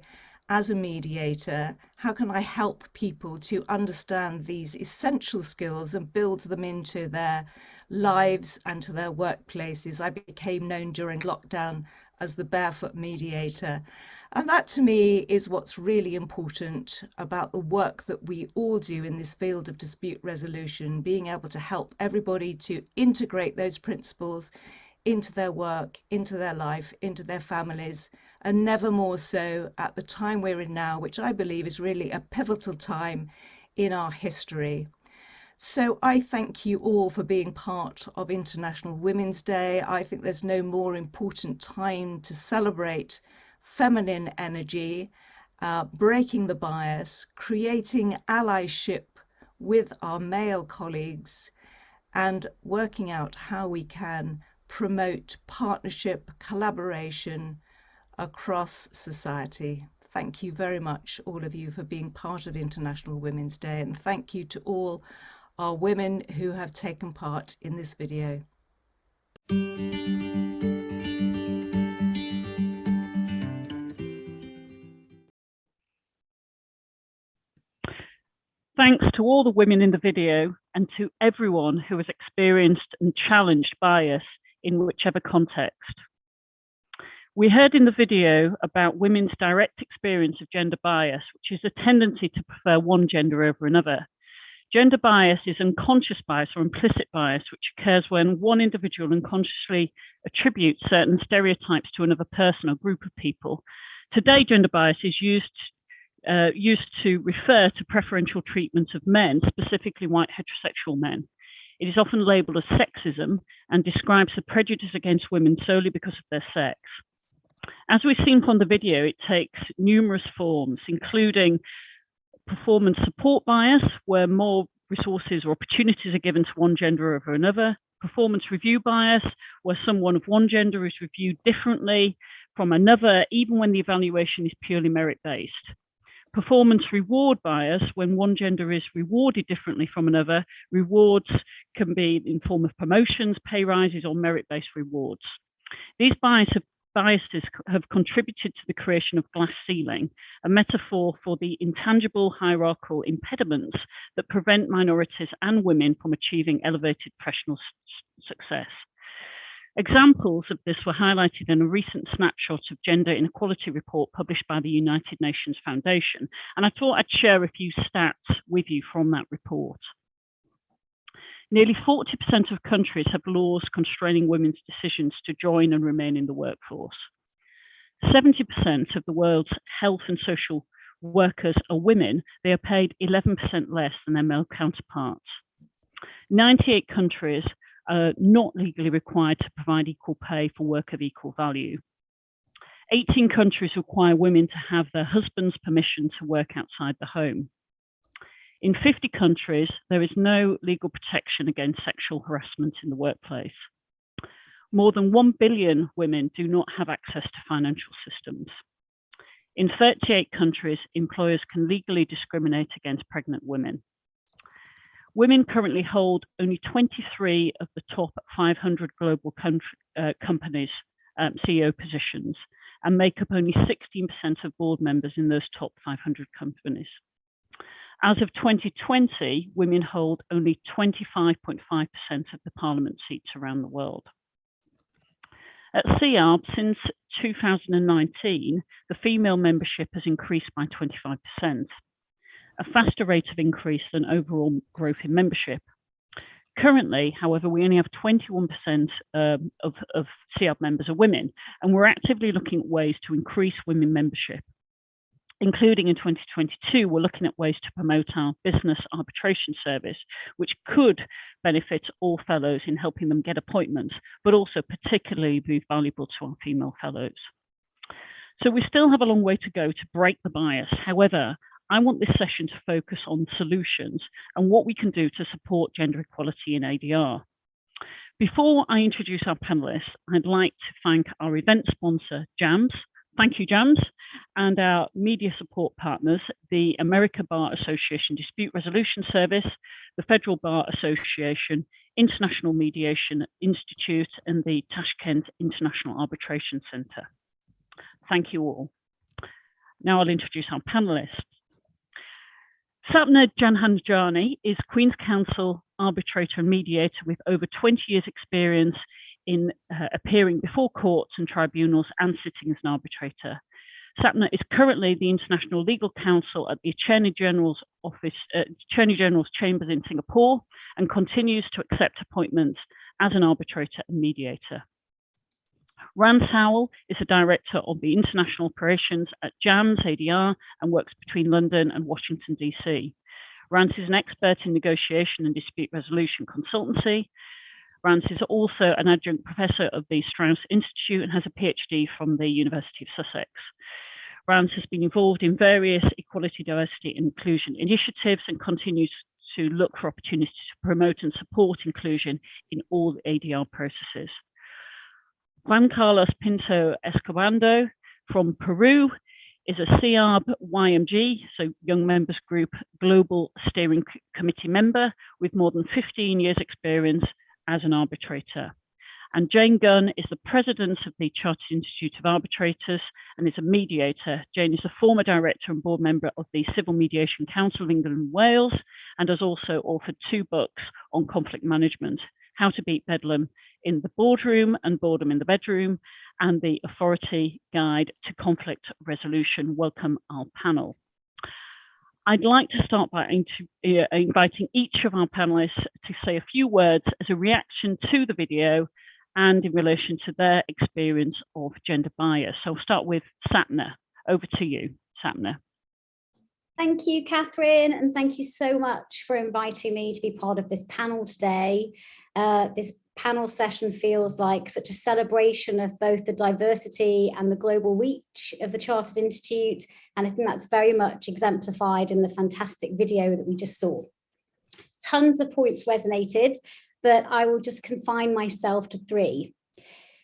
as a mediator, how can I help people to understand these essential skills and build them into their lives and to their workplaces? I became known during lockdown as the Barefoot Mediator. And that to me is what's really important about the work that we all do in this field of dispute resolution, being able to help everybody to integrate those principles into their work, into their life, into their families, and never more so at the time we're in now, which I believe is really a pivotal time in our history. So I thank you all for being part of International Women's Day. I think there's no more important time to celebrate feminine energy, breaking the bias, creating allyship with our male colleagues, and working out how we can promote partnership, collaboration across society. Thank you very much, all of you, for being part of International Women's Day, and thank you to all our women who have taken part in this video. Thanks to all the women in the video and to everyone who has experienced and challenged bias in whichever context. We heard in the video about women's direct experience of gender bias, which is a tendency to prefer one gender over another. Gender bias is unconscious bias or implicit bias, which occurs when one individual unconsciously attributes certain stereotypes to another person or group of people. Today, gender bias is used to refer to preferential treatment of men, specifically white heterosexual men. It is often labelled as sexism and describes the prejudice against women solely because of their sex. As we've seen from the video, it takes numerous forms, including performance support bias, where more resources or opportunities are given to one gender over another. Performance review bias, where someone of one gender is reviewed differently from another, even when the evaluation is purely merit-based. Performance reward bias, when one gender is rewarded differently from another. Rewards can be in form of promotions, pay rises, or merit-based rewards. These biases have contributed to the creation of glass ceiling, a metaphor for the intangible hierarchical impediments that prevent minorities and women from achieving elevated professional success. Examples of this were highlighted in a recent snapshot of gender inequality report published by the United Nations Foundation, and I thought I'd share a few stats with you from that report. Nearly 40% of countries have laws constraining women's decisions to join and remain in the workforce. 70% of the world's health and social workers are women. They are paid 11% less than their male counterparts. 98 countries are not legally required to provide equal pay for work of equal value. 18 countries require women to have their husband's permission to work outside the home. In 50 countries, there is no legal protection against sexual harassment in the workplace. More than 1 billion women do not have access to financial systems. In 38 countries, employers can legally discriminate against pregnant women. Women currently hold only 23 of the top 500 global companies' CEO positions and make up only 16% of board members in those top 500 companies. As of 2020, women hold only 25.5% of the parliament seats around the world. At Ciarb, since 2019, the female membership has increased by 25%, a faster rate of increase than overall growth in membership. Currently, however, we only have 21% of Ciarb members are women, and we're actively looking at ways to increase women membership. Including in 2022, we're looking at ways to promote our business arbitration service, which could benefit all fellows in helping them get appointments, but also particularly be valuable to our female fellows. So we still have a long way to go to break the bias. However, I want this session to focus on solutions and what we can do to support gender equality in ADR. Before I introduce our panelists, I'd like to thank our event sponsor, JAMS. Thank you, JAMS, and our media support partners, the American Bar Association Dispute Resolution Service, the Federal Bar Association, International Mediation Institute, and the Tashkent International Arbitration Center. Thank you all. Now I'll introduce our panelists. Sapna Janhanjani is Queen's Counsel, arbitrator and mediator with over 20 years experience in appearing before courts and tribunals and sitting as an arbitrator. Sapna is currently the International Legal Counsel at the Attorney General's Office, Attorney General's Chambers in Singapore, and continues to accept appointments as an arbitrator and mediator. Ranse Howell is a director of the international operations at JAMS ADR and works between London and Washington, DC. Ranse is an expert in negotiation and dispute resolution consultancy. Ranse is also an adjunct professor of the Strauss Institute and has a PhD from the University of Sussex. Ranse has been involved in various equality, diversity, and inclusion initiatives and continues to look for opportunities to promote and support inclusion in all the ADR processes. Juan Carlos Pinto Escobando from Peru is a Ciarb YMG, so Young Members Group Global Steering Committee member with more than 15 years experience as an arbitrator. And Jane Gunn is the president of the Chartered Institute of Arbitrators and is a mediator. Jane is a former director and board member of the Civil Mediation Council of England and Wales and has also authored 2 books on conflict management, How to Beat Bedlam in the Boardroom and Boredom in the Bedroom, and the Authority Guide to Conflict Resolution. Welcome our panel. I'd like to start by inviting each of our panelists to say a few words as a reaction to the video and in relation to their experience of gender bias. So I'll start with Sapna. Over to you, Sapna. Thank you, Catherine, and thank you so much for inviting me to be part of this panel today. This panel session feels like such a celebration of both the diversity and the global reach of the Chartered Institute, and I think that's very much exemplified in the fantastic video that we just saw. Tons of points resonated, but I will just confine myself to 3.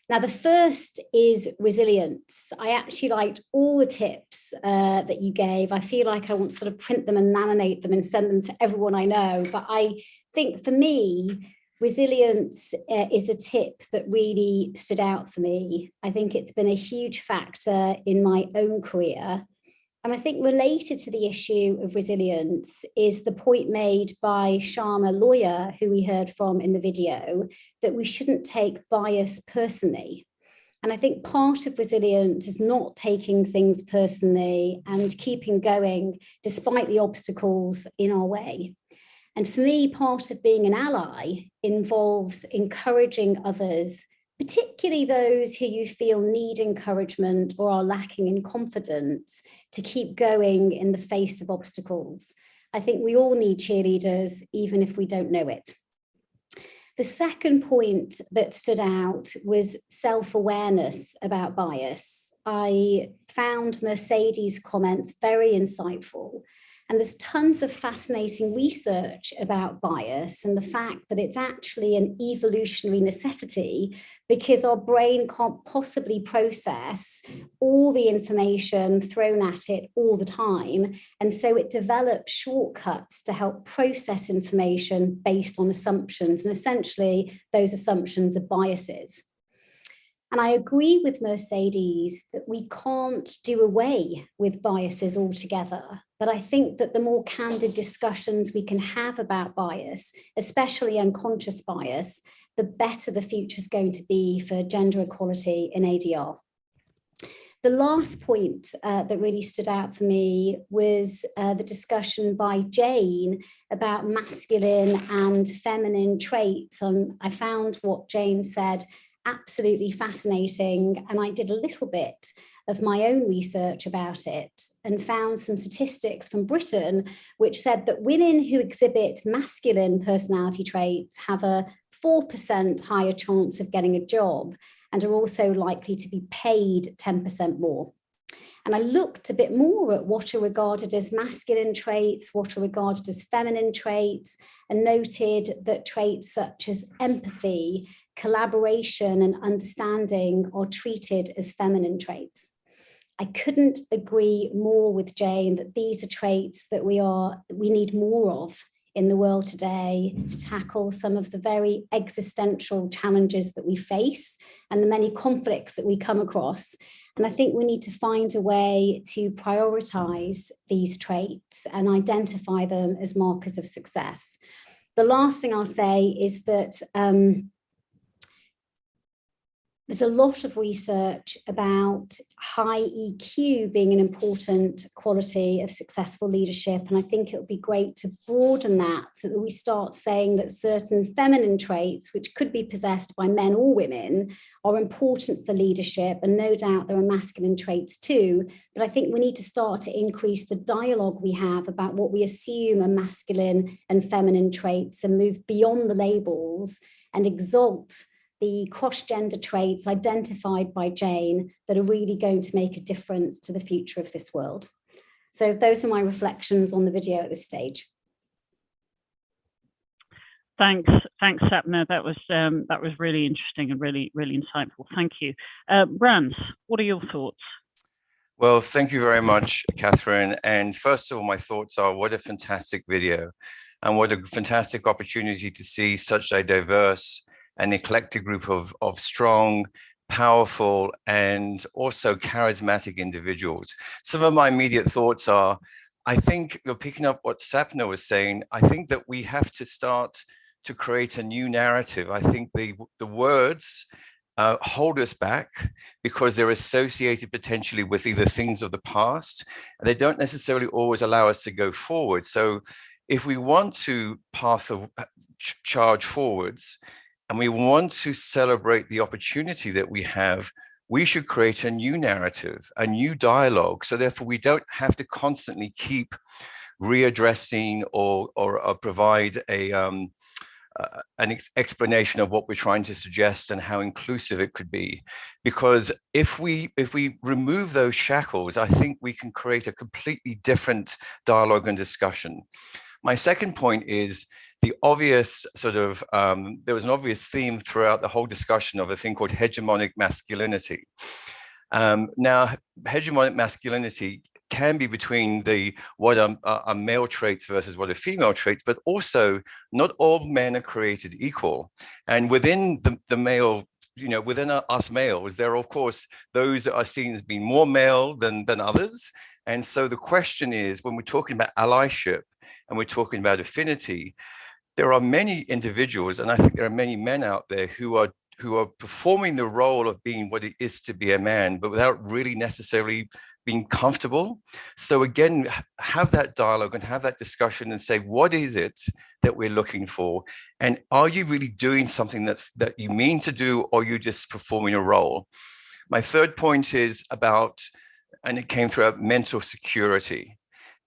Now, the first is resilience. I actually liked all the tips that you gave. I feel like I want to sort of print them and laminate them and send them to everyone I know. But I think for me, resilience is the tip that really stood out for me. I think it's been a huge factor in my own career. And I think related to the issue of resilience is the point made by Kshama Loya, who we heard from in the video, that we shouldn't take bias personally. And I think part of resilience is not taking things personally and keeping going despite the obstacles in our way. And for me, part of being an ally involves encouraging others, particularly those who you feel need encouragement or are lacking in confidence, to keep going in the face of obstacles. I think we all need cheerleaders, even if we don't know it. The second point that stood out was self-awareness about bias. I found Mercedes' comments very insightful. And there's tons of fascinating research about bias and the fact that it's actually an evolutionary necessity because our brain can't possibly process all the information thrown at it all the time. And so it develops shortcuts to help process information based on assumptions. And essentially, those assumptions are biases. And I agree with Mercedes that we can't do away with biases altogether. But I think that the more candid discussions we can have about bias, especially unconscious bias, the better the future is going to be for gender equality in ADR. The last point that really stood out for me was the discussion by Jane about masculine and feminine traits. I found what Jane said absolutely fascinating, and I did a little bit of my own research about it and found some statistics from Britain which said that women who exhibit masculine personality traits have a 4% higher chance of getting a job and are also likely to be paid 10% more. And I looked a bit more at what are regarded as masculine traits, what are regarded as feminine traits, and noted that traits such as empathy, collaboration and understanding are treated as feminine traits. I couldn't agree more with Jane that these are traits that we need more of in the world today to tackle some of the very existential challenges that we face and the many conflicts that we come across. And I think we need to find a way to prioritize these traits and identify them as markers of success. The last thing I'll say is that there's a lot of research about high EQ being an important quality of successful leadership. And I think it would be great to broaden that so that we start saying that certain feminine traits, which could be possessed by men or women, are important for leadership. And no doubt there are masculine traits too. But I think we need to start to increase the dialogue we have about what we assume are masculine and feminine traits and move beyond the labels and exalt the cross-gender traits identified by Jane that are really going to make a difference to the future of this world. So those are my reflections on the video at this stage. Thanks, Sapna. That was really interesting and really insightful. Thank you. Ranse, what are your thoughts? Well, thank you very much, Catherine. And first of all, my thoughts are what a fantastic video and what a fantastic opportunity to see such a diverse an eclectic group of strong, powerful, and also charismatic individuals. Some of my immediate thoughts are, I think you're picking up what Sapna was saying. I think that we have to start to create a new narrative. I think the words hold us back because they're associated potentially with either things of the past, and they don't necessarily always allow us to go forward. So if we want to charge forwards, and we want to celebrate the opportunity that we have, we should create a new narrative, a new dialogue. So therefore, we don't have to constantly keep readdressing or provide an explanation of what we're trying to suggest and how inclusive it could be. Because if we remove those shackles, I think we can create a completely different dialogue and discussion. My second point is the obvious there was an obvious theme throughout the whole discussion of a thing called hegemonic masculinity. Now, hegemonic masculinity can be between what are male traits versus what are female traits, but also not all men are created equal. And within the male, within us males, there are, of course, those that are seen as being more male than others. And so the question is, when we're talking about allyship and we're talking about affinity, there are many individuals, and I think there are many men out there who are performing the role of being what it is to be a man, but without really necessarily being comfortable. So again, have that dialogue and have that discussion and say, what is it that we're looking for? And are you really doing something that you mean to do, or are you just performing a role? My third point is about, and it came throughout, mental security,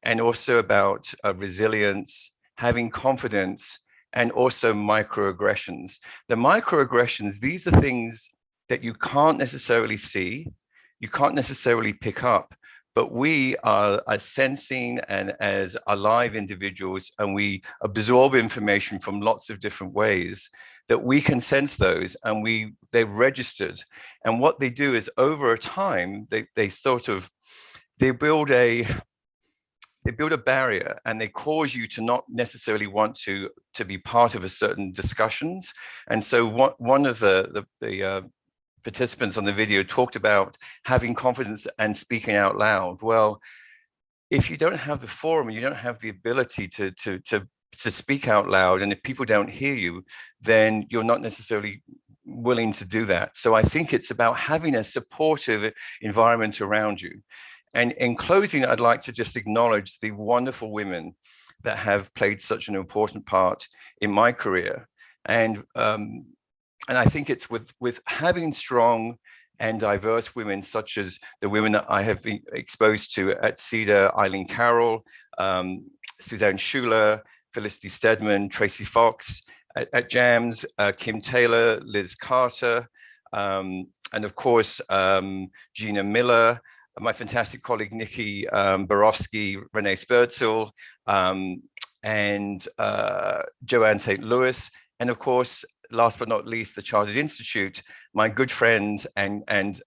and also about resilience, having confidence, and also microaggressions. The microaggressions, these are things that you can't necessarily see, you can't necessarily pick up, but we are as sensing and as alive individuals, and we absorb information from lots of different ways that we can sense those, and they're registered. And what they do is, over a time, they build a barrier, and they cause you to not necessarily want to be part of a certain discussions. And so one of the participants on the video talked about having confidence and speaking out loud. Well, if you don't have the forum, you don't have the ability to speak out loud, and if people don't hear you, then you're not necessarily willing to do that. So I think it's about having a supportive environment around you. And in closing, I'd like to just acknowledge the wonderful women that have played such an important part in my career. And I think it's with having strong and diverse women, such as the women that I have been exposed to at CEDA, Eileen Carroll, Suzanne Schuler, Felicity Stedman, Tracy Fox, at JAMS, Kim Taylor, Liz Carter, and of course, Gina Miller, my fantastic colleague, Nikki Borowski, Renee Spurzel, and Joanne St. Louis, and of course, last but not least, the Chartered Institute, my good friend and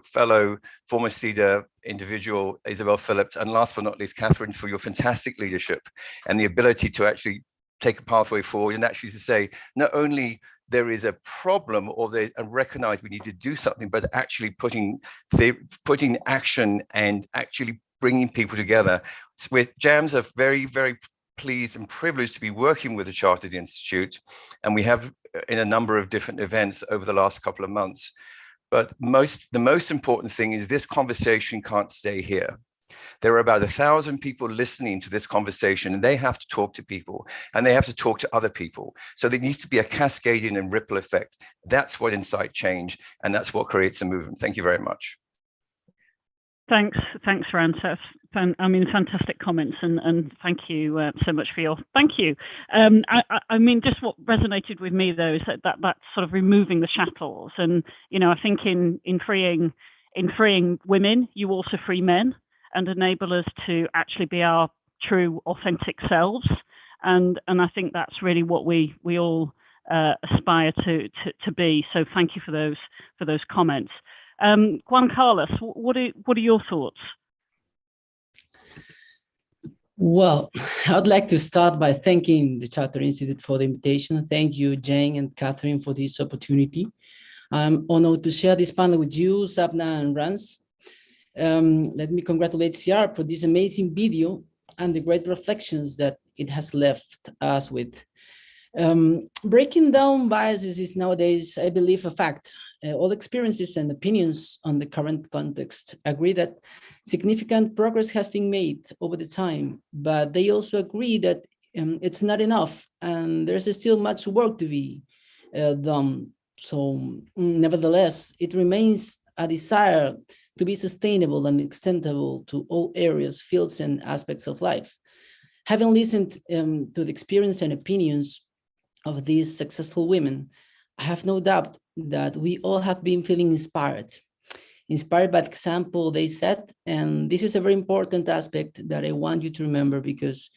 fellow former CEDA individual, Isabel Phillips, and last but not least, Catherine, for your fantastic leadership and the ability to actually take a pathway forward and actually to say, not only there is a problem and recognize we need to do something, but actually putting action and actually bringing people together. With JAMS are very, very pleased and privileged to be working with the Chartered Institute, and we have in a number of different events over the last couple of months. But the most important thing is this conversation can't stay here. There are about 1,000 people listening to this conversation, and they have to talk to people, and they have to talk to other people. So there needs to be a cascading and ripple effect. That's what incite change, and that's what creates a movement. Thank you very much. Thanks, Ranse. I mean, fantastic comments, and thank you so much for your thank you. I mean, just what resonated with me though is that sort of removing the shackles, and I think in freeing women, you also free men and enable us to actually be our true, authentic selves, and I think that's really what we all aspire to be. So thank you for those comments. Juan Carlos, what are your thoughts? Well, I'd like to start by thanking the Charter Institute for the invitation. Thank you, Jane and Catherine, for this opportunity. I'm honored to share this panel with you, Sabna and Ranse. Let me congratulate Ciarb for this amazing video and the great reflections that it has left us with. Breaking down biases is nowadays, I believe, a fact. All experiences and opinions on the current context agree that significant progress has been made over the time, but they also agree that it's not enough and there's still much work to be done. So nevertheless, it remains a desire to be sustainable and extendable to all areas, fields, and aspects of life. Having listened to the experience and opinions of these successful women, I have no doubt that we all have been feeling inspired by the example they set. And this is a very important aspect that I want you to remember, because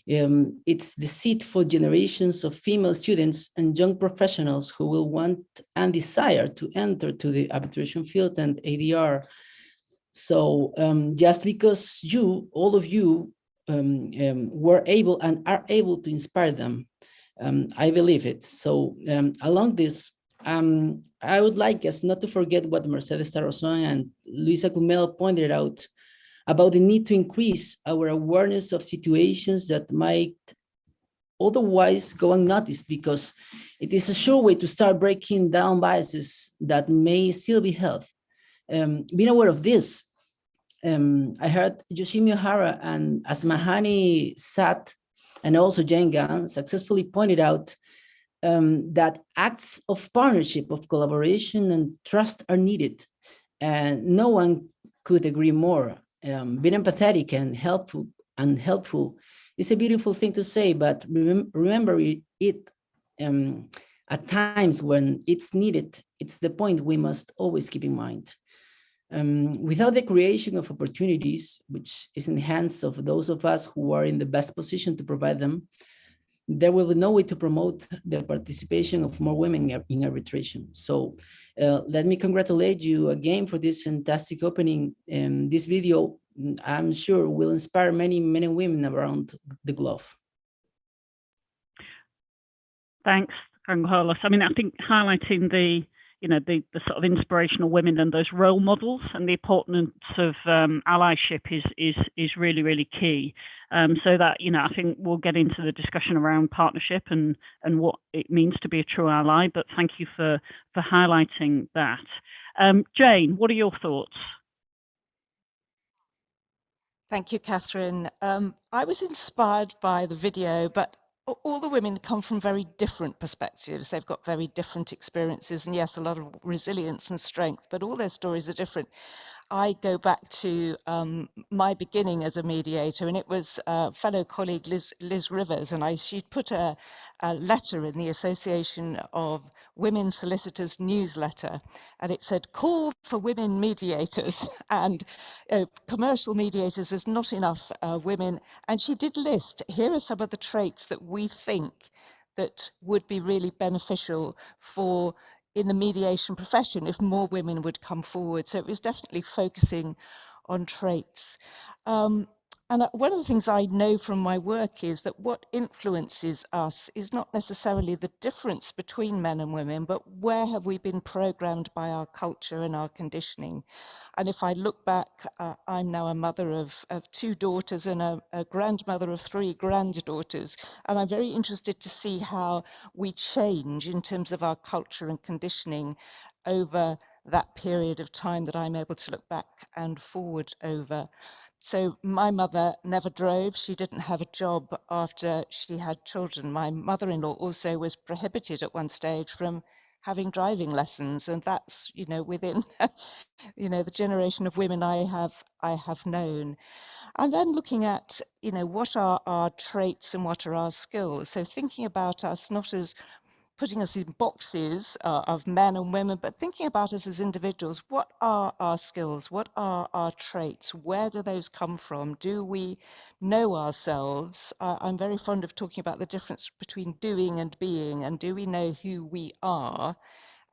it's the seed for generations of female students and young professionals who will want and desire to enter to the arbitration field and ADR. So just because all of you were able and are able to inspire them, I believe it. So along this, I would like us not to forget what Mercedes Tarrazon and Luíza Kömel pointed out about the need to increase our awareness of situations that might otherwise go unnoticed, because it is a sure way to start breaking down biases that may still be held. Being aware of this, I heard Yoshimi Ohara and Asmahaney, Saad, and also Jane Gunn successfully pointed out that acts of partnership, of collaboration and trust are needed. And no one could agree more. Being empathetic and helpful is a beautiful thing to say, but remember it at times when it's needed. It's the point we must always keep in mind. Without the creation of opportunities, which is in the hands of those of us who are in the best position to provide them, there will be no way to promote the participation of more women in arbitration. So let me congratulate you again for this fantastic opening. This video, I'm sure, will inspire many men and women around the globe. Thanks, Carlos. I mean, I think highlighting the sort of inspirational women and those role models and the importance of allyship is really, really key. So that, I think we'll get into the discussion around partnership and what it means to be a true ally, but thank you for highlighting that. Jane, what are your thoughts? Thank you, Catherine. I was inspired by the video, but all the women come from very different perspectives. They've got very different experiences, and yes, a lot of resilience and strength, but all their stories are different. I go back to my beginning as a mediator, and it was fellow colleague Liz Rivers, and she'd put a letter in the Association of Women Solicitors newsletter, and it said, "Call for women mediators," and commercial mediators, there's not enough women. And she did list, here are some of the traits that we think that would be really beneficial for in the mediation profession if more women would come forward. So it was definitely focusing on traits. And one of the things I know from my work is that what influences us is not necessarily the difference between men and women, but where have we been programmed by our culture and our conditioning. And if I look back, I'm now a mother of 2 daughters and a grandmother of 3 granddaughters. And I'm very interested to see how we change in terms of our culture and conditioning over that period of time that I'm able to look back and forward over. So my mother never drove. She didn't have a job after she had children. My mother-in-law also was prohibited at one stage from having driving lessons, and that's, you know, within you know, the generation of women I have known. And then looking at, you know, what are our traits and what are our skills. So thinking about us not as putting us in boxes of men and women, but thinking about us as individuals. What are our skills? What are our traits? Where do those come from? Do we know ourselves? I'm very fond of talking about the difference between doing and being, and do we know who we are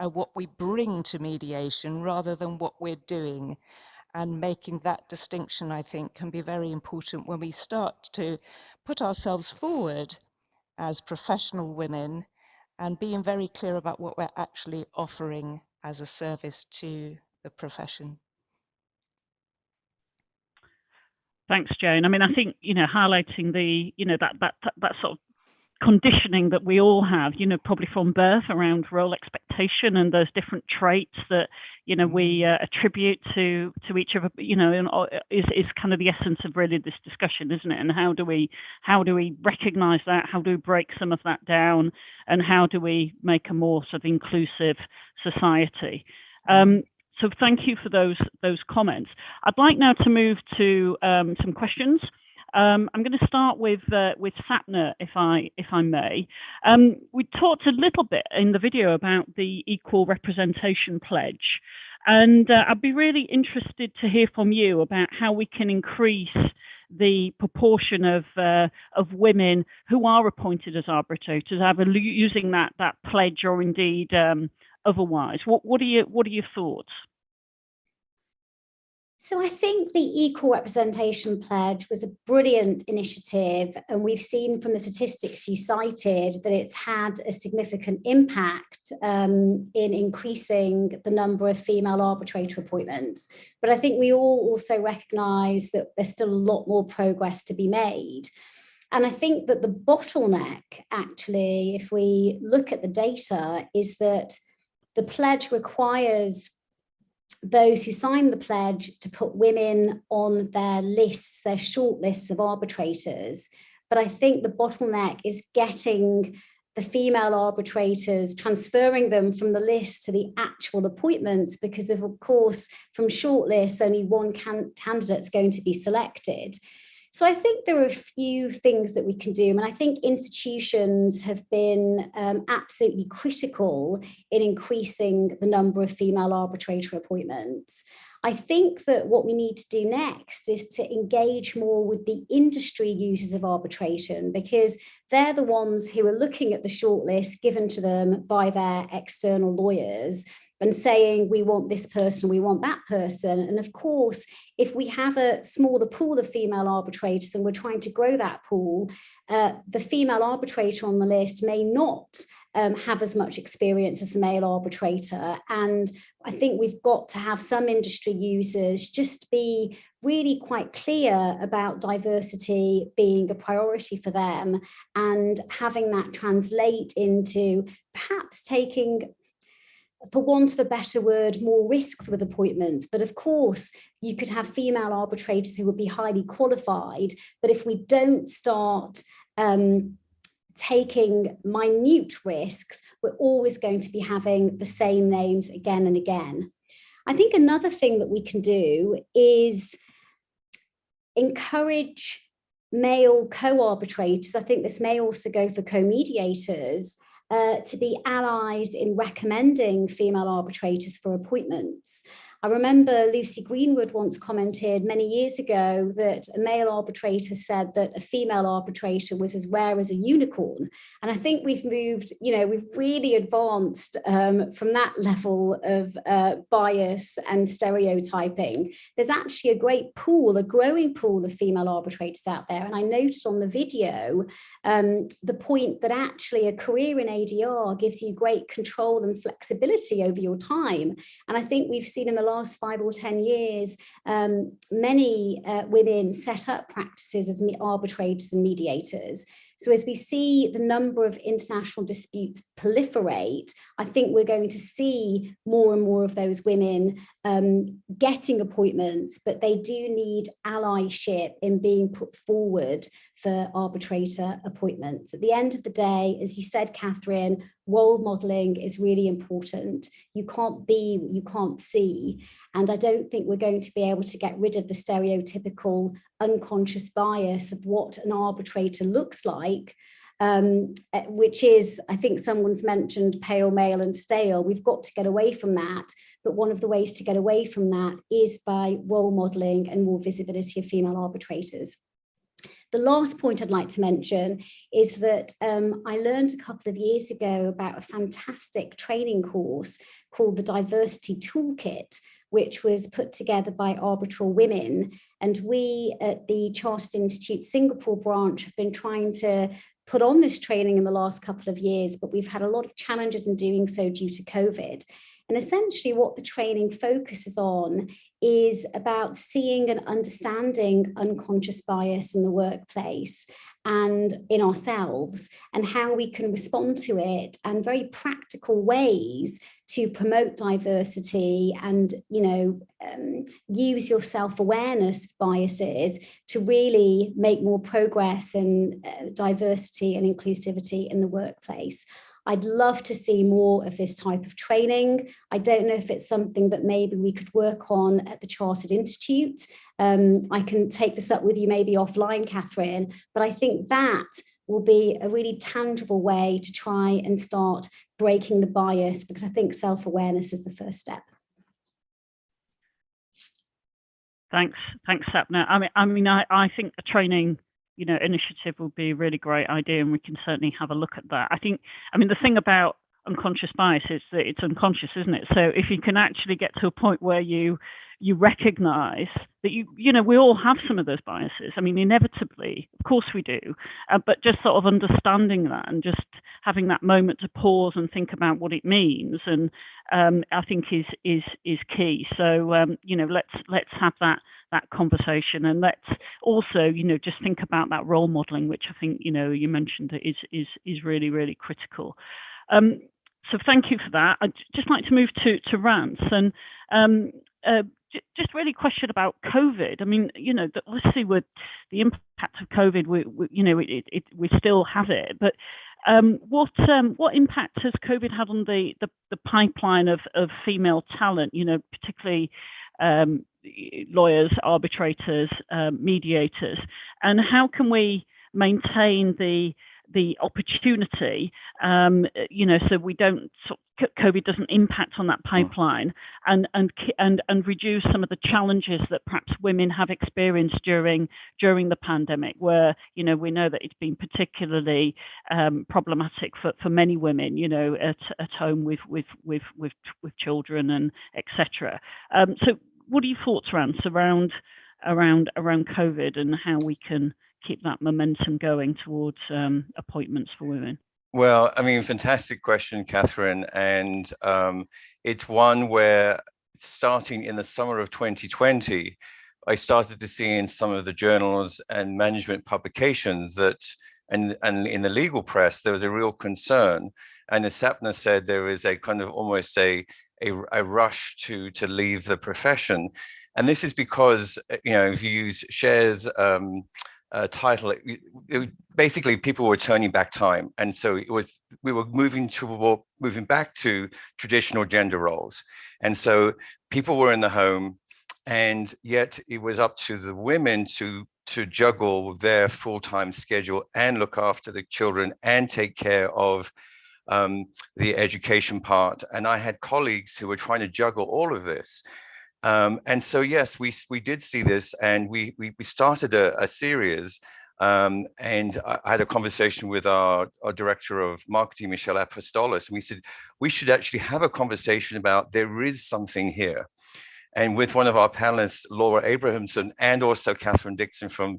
and what we bring to mediation rather than what we're doing? And making that distinction, I think, can be very important when we start to put ourselves forward as professional women and being very clear about what we're actually offering as a service to the profession. Thanks, Jane. I mean, I think, you know, highlighting the, you know, that sort of conditioning that we all have, you know, probably from birth around role expectation and those different traits that, you know, we attribute to each other, you know, is kind of the essence of really this discussion, isn't it? And how do we recognize that? How do we break some of that down? And how do we make a more sort of inclusive society? So thank you for those comments. I'd like now to move to some questions. I'm going to start with Sapna, if I may. We talked a little bit in the video about the Equal Representation Pledge, and I'd be really interested to hear from you about how we can increase the proportion of women who are appointed as arbitrators, either using that pledge or indeed otherwise. What are your thoughts? So I think the Equal Representation Pledge was a brilliant initiative, and we've seen from the statistics you cited that it's had a significant impact in increasing the number of female arbitrator appointments. But I think we all also recognise that there's still a lot more progress to be made. And I think that the bottleneck, actually, if we look at the data, is that the pledge requires those who sign the pledge to put women on their lists, their short lists of arbitrators. But I think the bottleneck is getting the female arbitrators, transferring them from the list to the actual appointments, because of course, from shortlists, only one candidate is going to be selected. So I think there are a few things that we can do. And I think institutions have been absolutely critical in increasing the number of female arbitrator appointments. I think that what we need to do next is to engage more with the industry users of arbitration, because they're the ones who are looking at the shortlist given to them by their external lawyers and saying, we want this person, we want that person. And of course, if we have a smaller pool of female arbitrators and we're trying to grow that pool, the female arbitrator on the list may not have as much experience as the male arbitrator. And I think we've got to have some industry users just be really quite clear about diversity being a priority for them and having that translate into perhaps taking, for want of a better word, more risks with appointments. But of course, you could have female arbitrators who would be highly qualified. But if we don't start taking minute risks, we're always going to be having the same names again and again. I think another thing that we can do is encourage male co-arbitrators. I think this may also go for co-mediators, to be allies in recommending female arbitrators for appointments. I remember Lucy Greenwood once commented many years ago that a male arbitrator said that a female arbitrator was as rare as a unicorn. And I think we've moved, we've really advanced from that level of bias and stereotyping. There's actually a great pool, a growing pool of female arbitrators out there. And I noticed on the video the point that actually a career in ADR gives you great control and flexibility over your time. And I think we've seen in the last 5 or 10 years, many women set up practices as arbitrators and mediators. So as we see the number of international disputes proliferate, I think we're going to see more and more of those women getting appointments, but they do need allyship in being put forward for arbitrator appointments. At the end of the day, as you said, Catherine, role modeling is really important. You can't be what you can't see. And I don't think we're going to be able to get rid of the stereotypical unconscious bias of what an arbitrator looks like, which is, I think someone's mentioned pale, male and stale. We've got to get away from that. But one of the ways to get away from that is by role modeling and more visibility of female arbitrators. The last point I'd like to mention is that I learned a couple of years ago about a fantastic training course called the Diversity Toolkit, which was put together by Arbitral Women. And we at the Chartered Institute Singapore branch have been trying to put on this training in the last couple of years, but we've had a lot of challenges in doing so due to COVID. And essentially what the training focuses on is about seeing and understanding unconscious bias in the workplace and in ourselves, and how we can respond to it, and very practical ways to promote diversity and, use your self-awareness biases to really make more progress in diversity and inclusivity in the workplace. I'd love to see more of this type of training. I don't know if it's something that maybe we could work on at the Chartered Institute. I can take this up with you maybe offline, Catherine, but I think that will be a really tangible way to try and start breaking the bias, because I think self-awareness is the first step. Thanks, Sapna. I think a training initiative would be a really great idea, and we can certainly have a look at that. The thing about unconscious bias is that it's unconscious, isn't it? So if you can actually get to a point where you recognize that we all have some of those biases. Inevitably, of course we do, but just sort of understanding that and just having that moment to pause and think about what it means, and I think is key. So let's have that conversation, and let's also just think about that role modeling, which I think you mentioned is really, really critical. So thank you for that. I'd just like to move to Ranse, and just really question about COVID. Obviously with the impact of COVID, we still have it, but what impact has COVID had on the pipeline of female talent, particularly lawyers, arbitrators, mediators, and how can we maintain the opportunity, so we don't COVID doesn't impact on that pipeline, and reduce some of the challenges that perhaps women have experienced during the pandemic, where we know that it's been particularly problematic for many women, at home with children and etc. So what are your thoughts, Ranse, around COVID and how we can keep that momentum going towards appointments for women? Well, fantastic question, Catherine. And it's one where, starting in the summer of 2020, I started to see in some of the journals and management publications that, and in the legal press, there was a real concern. And as Sapna said, there is a kind of almost a rush to leave the profession. And this is because, if you use Cher's title, basically people were turning back time, and so we were moving back to traditional gender roles, and so people were in the home, and yet it was up to the women to juggle their full-time schedule and look after the children and take care of the education part. And I had colleagues who were trying to juggle all of this. And so, yes, we did see this, and we started a series. And I had a conversation with our director of marketing, Michelle Apostolos, and we said, we should actually have a conversation about there is something here. And with one of our panelists, Laura Abrahamson, and also Catherine Dixon from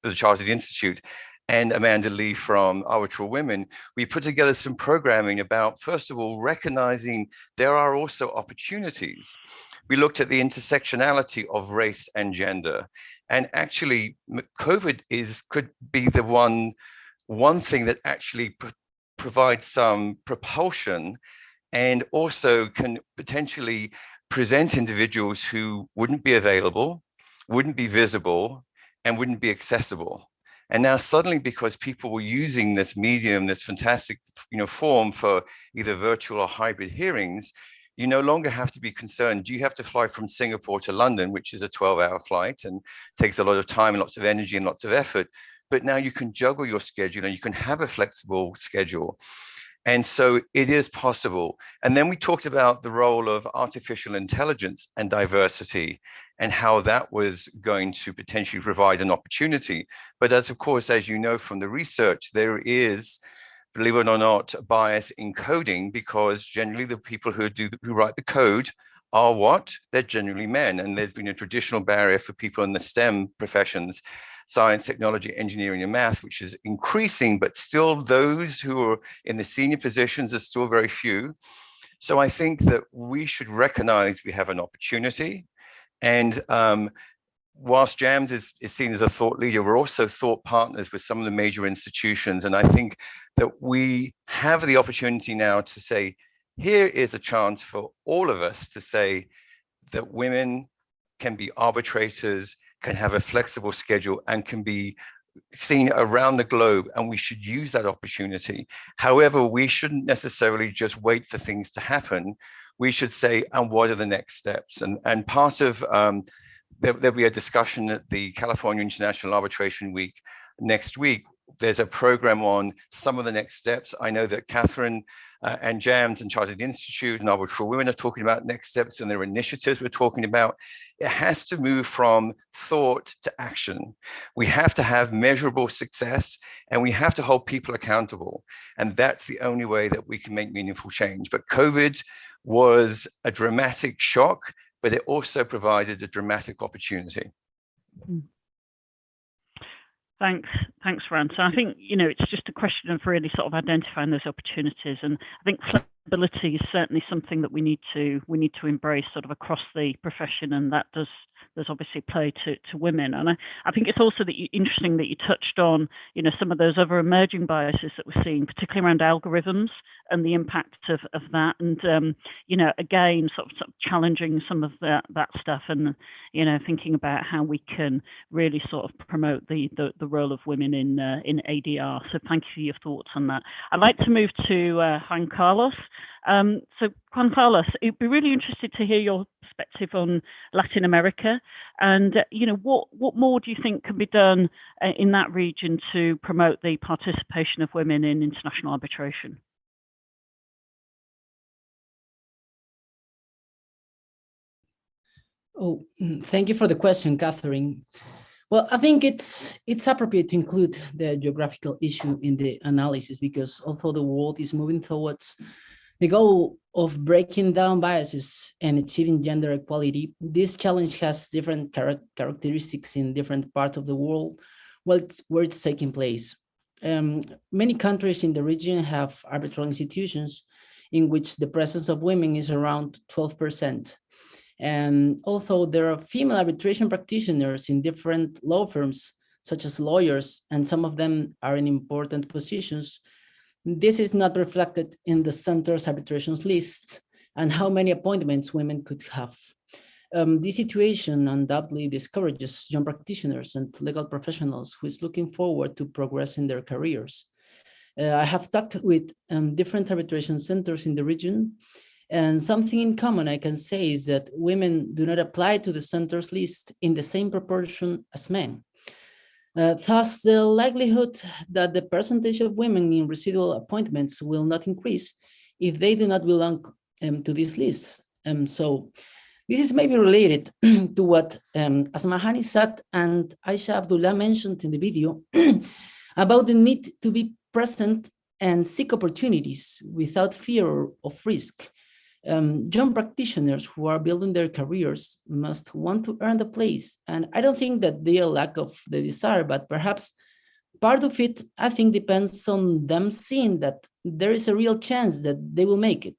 the Chartered Institute, and Amanda Lee from Arbitral Women, we put together some programming about, first of all, recognizing there are also opportunities. We looked at the intersectionality of race and gender. And actually, COVID could be the one thing that actually provides some propulsion, and also can potentially present individuals who wouldn't be available, wouldn't be visible, and wouldn't be accessible. And now suddenly, because people were using this medium, this fantastic form for either virtual or hybrid hearings, you no longer have to be concerned. Do you have to fly from Singapore to London, which is a 12-hour flight and takes a lot of time and lots of energy and lots of effort? But now you can juggle your schedule and you can have a flexible schedule. And so it is possible. And then we talked about the role of artificial intelligence and diversity and how that was going to potentially provide an opportunity. But of course, as you know from the research, there is, believe it or not, bias in coding, because generally the people who write the code are what? They're generally men. And there's been a traditional barrier for people in the STEM professions, science, technology, engineering, and math, which is increasing, but still those who are in the senior positions are still very few. So I think that we should recognize we have an opportunity. And whilst JAMS is seen as a thought leader, we're also thought partners with some of the major institutions. And I think that we have the opportunity now to say, here is a chance for all of us to say that women can be arbitrators, can have a flexible schedule, and can be seen around the globe, and we should use that opportunity. However, we shouldn't necessarily just wait for things to happen. We should say, and what are the next steps? And part of, there'll be a discussion at the California International Arbitration Week next week. There's a program on some of the next steps. I know that Catherine and JAMS and Chartered Institute and Arbitral Women are talking about next steps, and there are initiatives we're talking about. It has to move from thought to action. We have to have measurable success, and we have to hold people accountable. And that's the only way that we can make meaningful change. But COVID was a dramatic shock, but it also provided a dramatic opportunity. Thanks, Ranse. I think, it's just a question of really sort of identifying those opportunities. And I think flexibility is certainly something that we need to embrace sort of across the profession, and that does obviously play to women. And I think it's also interesting that you touched on, some of those other emerging biases that we're seeing, particularly around algorithms and the impact of that. And, again, sort of challenging some of that stuff, and, thinking about how we can really sort of promote the role of women in ADR. So thank you for your thoughts on that. I'd like to move to Juan Carlos. So Juan Carlos, it'd be really interested to hear your perspective on Latin America, and what more do you think can be done in that region to promote the participation of women in international arbitration? Oh, thank you for the question, Catherine. Well, I think it's appropriate to include the geographical issue in the analysis, because although the world is moving towards the goal of breaking down biases and achieving gender equality, this challenge has different characteristics in different parts of the world where it's taking place. Many countries in the region have arbitral institutions in which the presence of women is around 12%. And although there are female arbitration practitioners in different law firms, such as lawyers, and some of them are in important positions, this is not reflected in the center's arbitrations list and how many appointments women could have. This situation undoubtedly discourages young practitioners and legal professionals who is looking forward to progress in their careers. I have talked with different arbitration centers in the region, and something in common I can say is that women do not apply to the center's list in the same proportion as men. Thus, the likelihood that the percentage of women in residual appointments will not increase if they do not belong to this list. So This is maybe related to what Asmahaney, Saad, and Aysha Abdulla mentioned in the video about the need to be present and seek opportunities without fear of risk. Young practitioners who are building their careers must want to earn the place. And I don't think that they are lack of the desire, but perhaps part of it, I think, depends on them seeing that there is a real chance that they will make it.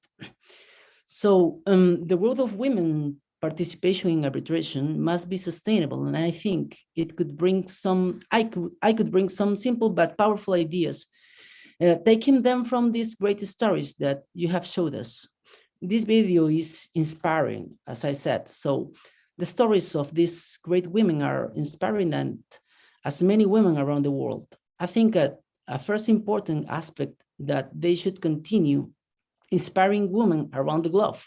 So the role of women participation in arbitration must be sustainable, and I think it could bring some. I could bring some simple but powerful ideas, taking them from these great stories that you have showed us. This video is inspiring, as I said. So the stories of these great women are inspiring, and as many women around the world, I think a first important aspect that they should continue inspiring women around the globe.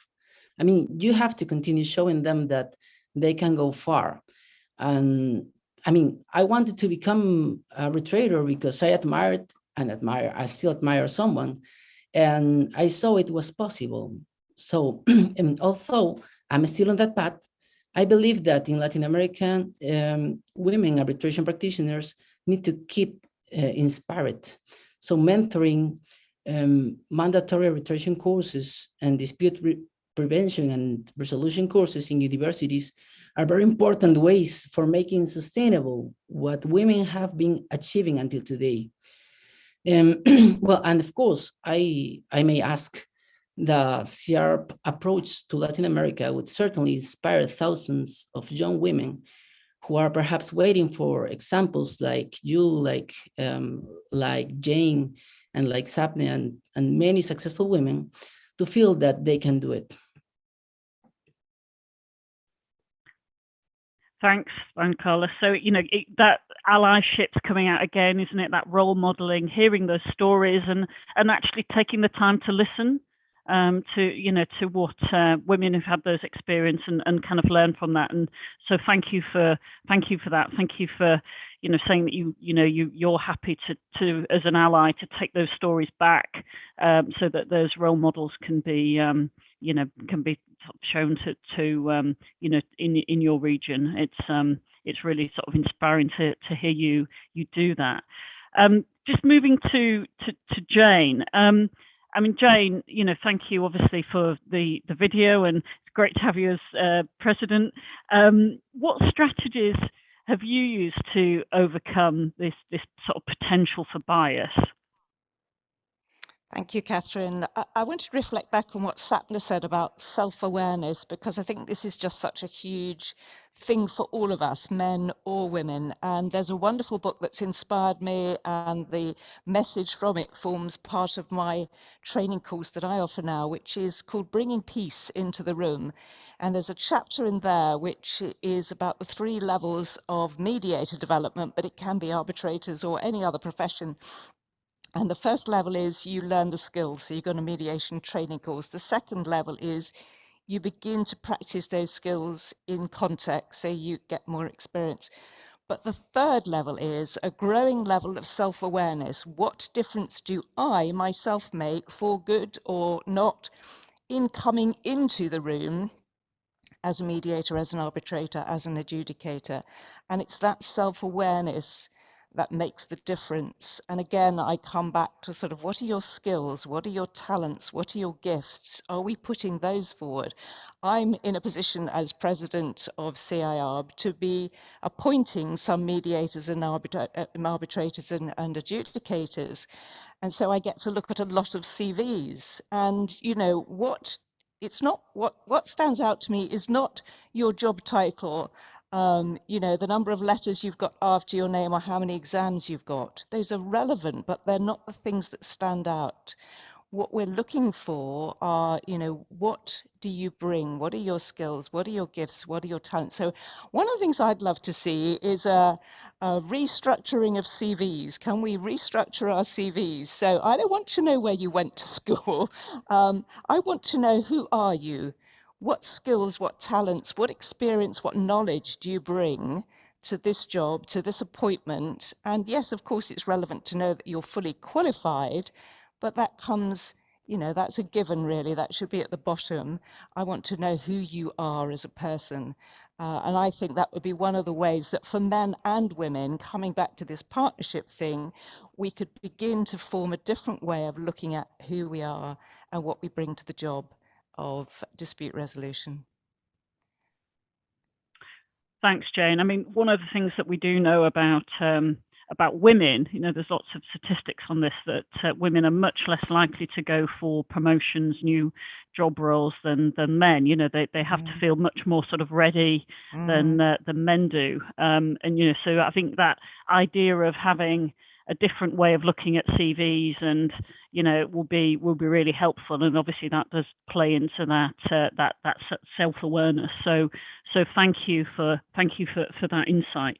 I mean, you have to continue showing them that they can go far. And I mean, I wanted to become a arbitrator because I I still admire someone, and I saw it was possible. So, and although I'm still on that path, I believe that in Latin America, women arbitration practitioners need to keep inspired. So mentoring, mandatory arbitration courses and dispute prevention and resolution courses in universities are very important ways for making sustainable what women have been achieving until today. Well, and of course, I may ask, the Ciarb approach to Latin America would certainly inspire thousands of young women who are perhaps waiting for examples like you, like Jane, and like Sapne, and many successful women to feel that they can do it. Thanks, Carla. So, you know, that allyship's coming out again, isn't it? That role modeling, hearing those stories, and actually taking the time to listen to what women who've had those experience and kind of learn from that. And so thank you for that. Thank you for saying that you're happy to as an ally to take those stories back, so that those role models can be can be shown to in your region. It's really sort of inspiring to hear you do that. Just moving to Jane. I mean, Jane, thank you obviously for the video, and it's great to have you as president. What strategies have you used to overcome this sort of potential for bias? Thank you, Catherine. I want to reflect back on what Sapna said about self-awareness, because I think this is just such a huge thing for all of us, men or women. And there's a wonderful book that's inspired me, and the message from it forms part of my training course that I offer now, which is called Bringing Peace into the Room. And there's a chapter in there which is about the 3 levels of mediator development, but it can be arbitrators or any other profession. And the first level is you learn the skills, so you've got a mediation training course. The second level is you begin to practice those skills in context, so you get more experience. But the third level is a growing level of self-awareness. What difference do I myself make, for good or not, in coming into the room as a mediator, as an arbitrator, as an adjudicator? And it's that self-awareness that makes the difference. And again, I come back to sort of, what are your skills? What are your talents? What are your gifts? Are we putting those forward? I'm in a position as president of FCIArb to be appointing some mediators and arbitrators and adjudicators. And so I get to look at a lot of CVs, and what stands out to me is not your job title, the number of letters you've got after your name or how many exams you've got. Those are relevant, but they're not the things that stand out. What we're looking for are, what do you bring? What are your skills? What are your gifts? What are your talents? So one of the things I'd love to see is a restructuring of CVs. Can we restructure our CVs? So I don't want to know where you went to school. I want to know, who are you? What skills, what talents, what experience, what knowledge do you bring to this job, to this appointment? And yes, of course, it's relevant to know that you're fully qualified, but that comes you know, that's a given really. That should be at the bottom. I want to know who you are as a person. And I think that would be one of the ways that for men and women, coming back to this partnership thing, we could begin to form a different way of looking at who we are and what we bring to the job of dispute resolution. Thanks, Jane. I mean, one of the things that we do know about women, you know, there's lots of statistics on this, that women are much less likely to go for promotions, new job roles than men. You know, they have to feel much more sort of ready than men do. And, you know, so I think that idea of having a different way of looking at CVs and, you know, will be really helpful. And obviously that does play into that self-awareness. So thank you for that insight.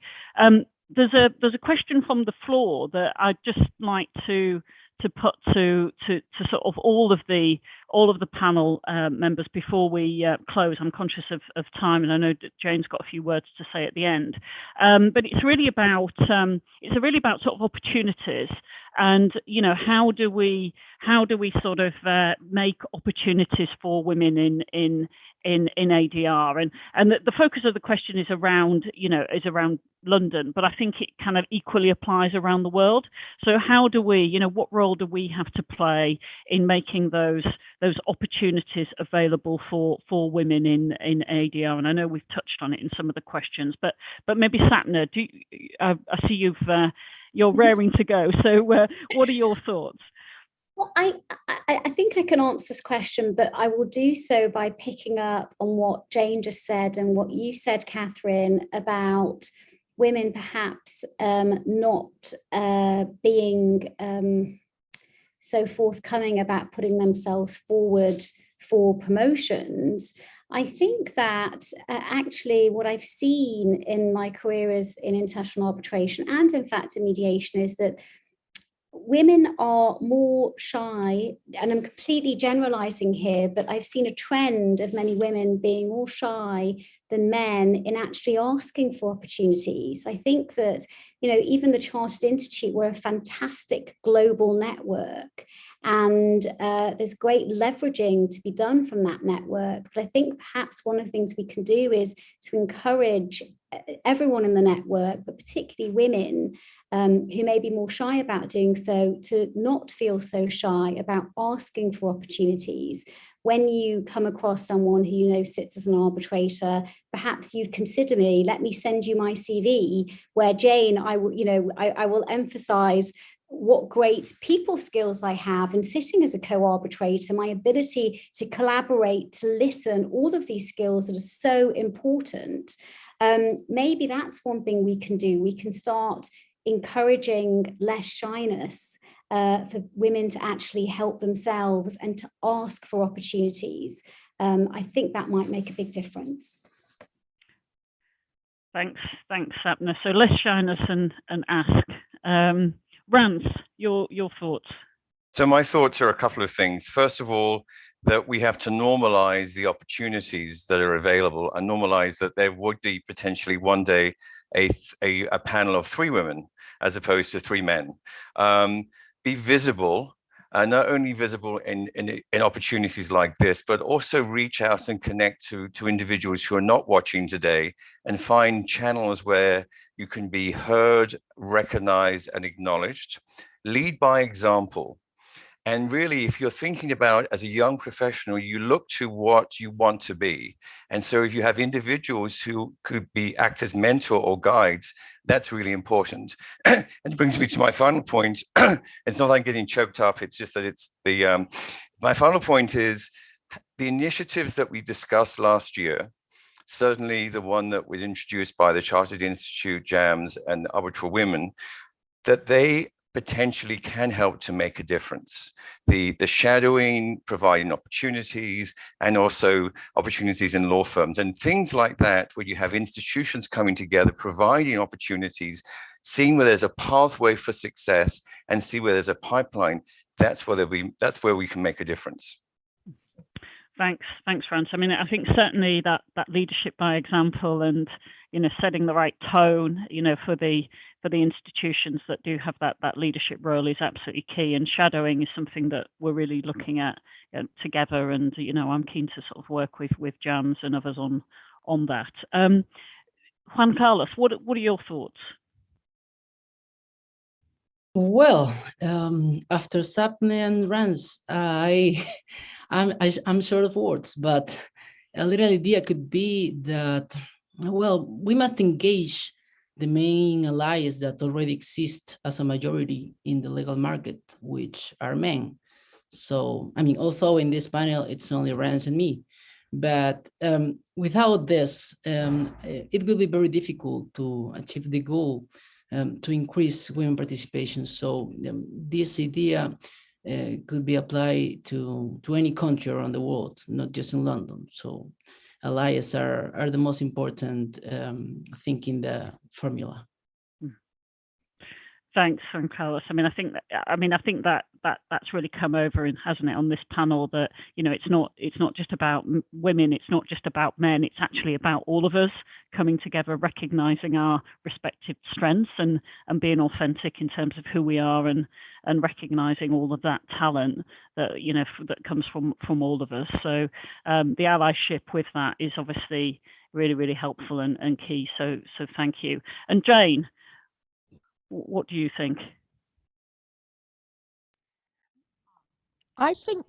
There's a question from the floor that I'd just like to put to sort of all of the panel members before we close. I'm conscious of time, and I know that Jane's got a few words to say at the end. But it's really about sort of opportunities, and you know, how do we sort of make opportunities for women in ADR, and the focus of the question is around London, but I think it kind of equally applies around the world. So how do we, you know, what role do we have to play in making those opportunities available for women in ADR? And I know we've touched on it in some of the questions, but maybe Sapna, I see you're raring to go. So what are your thoughts? Well, I think I can answer this question, but I will do so by picking up on what Jane just said and what you said, Catherine, about women perhaps not being so forthcoming about putting themselves forward for promotions. I think that actually what I've seen in my career is in international arbitration and in fact in mediation is that women are more shy, and I'm completely generalizing here, but I've seen a trend of many women being more shy than men in actually asking for opportunities. I think that, you know, even the Chartered Institute, we're a fantastic global network, and there's great leveraging to be done from that network. But I think perhaps one of the things we can do is to encourage everyone in the network, but particularly women who may be more shy about doing so, to not feel so shy about asking for opportunities. When you come across someone who you know sits as an arbitrator, perhaps you'd consider me, let me send you my CV, where Jane, I will emphasize what great people skills I have in sitting as a co-arbitrator, my ability to collaborate, to listen, all of these skills that are so important. Maybe that's one thing we can do. We can start encouraging less shyness for women to actually help themselves and to ask for opportunities. I think that might make a big difference. Thanks, Sapna. So less shyness and ask. Ranse, your thoughts. So my thoughts are a couple of things. First of all, that we have to normalize the opportunities that are available and normalize that there would be potentially one day a panel of 3 women as opposed to 3 men. Be visible, not only visible in opportunities like this, but also reach out and connect to individuals who are not watching today and find channels where you can be heard, recognized, and acknowledged. Lead by example. And really, if you're thinking about as a young professional, you look to what you want to be. And so if you have individuals who could act as mentor or guides, that's really important. And it brings me to my final point. It's not like getting choked up. It's just that it's my final point is the initiatives that we discussed last year, certainly the one that was introduced by the Chartered Institute, JAMS, and Arbitral Women, that they potentially can help to make a difference. The shadowing, providing opportunities, and also opportunities in law firms and things like that, where you have institutions coming together, providing opportunities, seeing where there's a pathway for success and see where there's a pipeline. That's where we can make a difference. Thanks, Ranse. I mean, I think certainly that leadership by example and, you know, setting the right tone, you know, for the for the institutions that do have that leadership role is absolutely key, and shadowing is something that we're really looking at together, and I'm keen to sort of work with Jams and others on that. Juan Carlos, what are your thoughts? Well, after Sapne and Ranse, I'm short of words, but a little idea could be that, well, we must engage the main allies that already exist as a majority in the legal market, which are men. So, I mean, although in this panel, it's only Ranse and me, but without this, it will be very difficult to achieve the goal to increase women participation. So this idea could be applied to any country around the world, not just in London. So allies are the most important thing in the formula. Thanks, Juan Carlos. I mean, I think that's really come over, hasn't it, on this panel, that it's not just about women, it's not just about men, it's actually about all of us coming together, recognizing our respective strengths and being authentic in terms of who we are, and recognizing all of that talent that that comes from all of us. So the allyship with that is obviously really, really helpful and key. So thank you. And Jane, what do you think? I think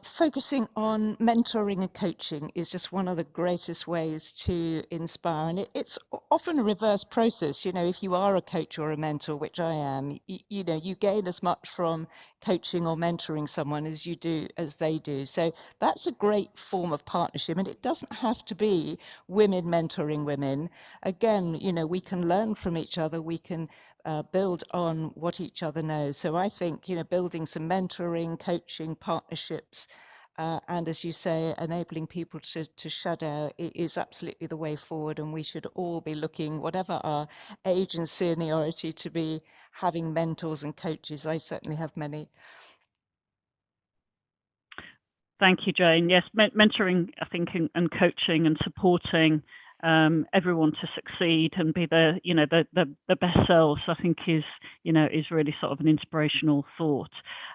focusing on mentoring and coaching is just one of the greatest ways to inspire. And it's often a reverse process. If you are a coach or a mentor, which I am, you gain as much from coaching or mentoring someone as you do as they do. So that's a great form of partnership. And it doesn't have to be women mentoring women. Again, we can learn from each other. We can build on what each other knows. So I think, building some mentoring, coaching, partnerships, and as you say, enabling people to shadow is absolutely the way forward. And we should all be looking, whatever our age and seniority, to be having mentors and coaches. I certainly have many. Thank you, Jane. Yes, mentoring, I think, and coaching and supporting everyone to succeed and be the best selves, I think is really sort of an inspirational thought.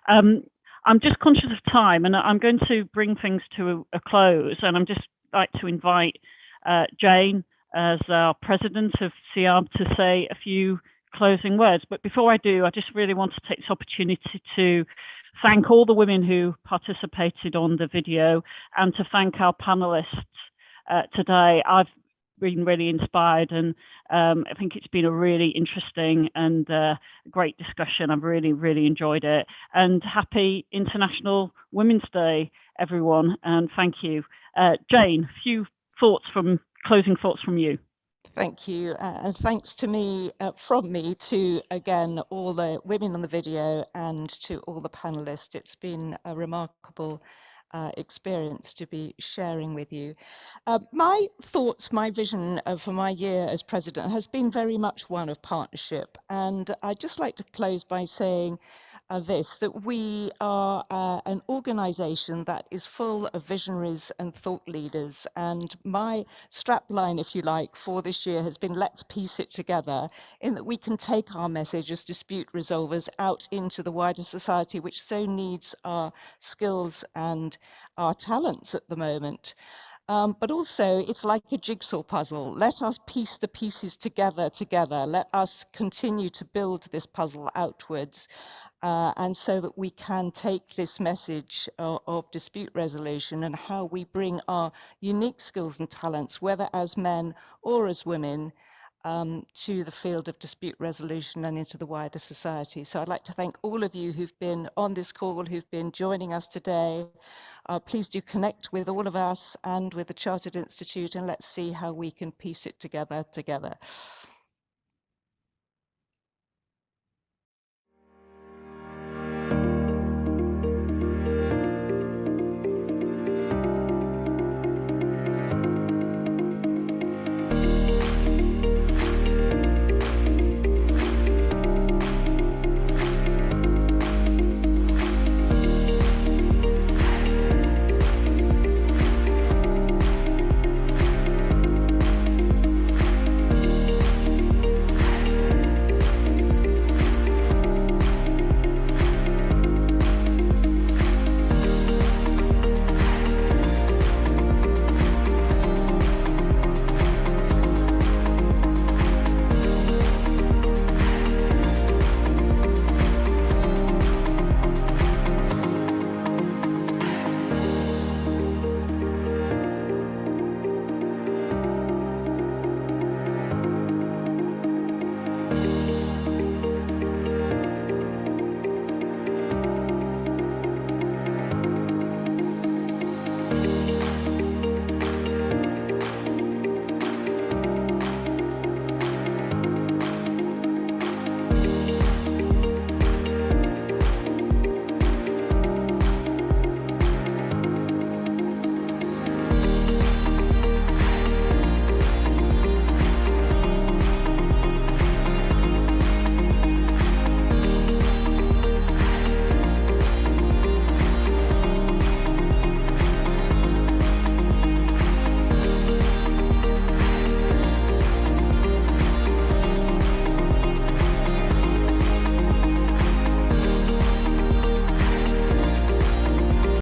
I'm just conscious of time, and I'm going to bring things to a close, and I'm just like to invite Jane, as our president of Ciarb, to say a few closing words. But before I do, I just really want to take this opportunity to thank all the women who participated on the video, and to thank our panelists today. I've been really inspired, and I think it's been a really interesting and great discussion. I've really, really enjoyed it. And happy International Women's Day, everyone, and thank you. Jane, a few closing thoughts from you. Thank you, and thanks from me to, again, all the women on the video and to all the panelists. It's been a remarkable experience to be sharing with you. My thoughts, my vision for my year as president has been very much one of partnership, and I'd just like to close by saying that we are an organization that is full of visionaries and thought leaders, and my strapline, if you like, for this year has been let's piece it together, in that we can take our message as dispute resolvers out into the wider society, which so needs our skills and our talents at the moment. But also, it's like a jigsaw puzzle. Let us piece the pieces together. Let us continue to build this puzzle outwards, and so that we can take this message of dispute resolution and how we bring our unique skills and talents, whether as men or as women, to the field of dispute resolution and into the wider society. So I'd like to thank all of you who've been on this call, who've been joining us today. Please do connect with all of us and with the Chartered Institute, and let's see how we can piece it together.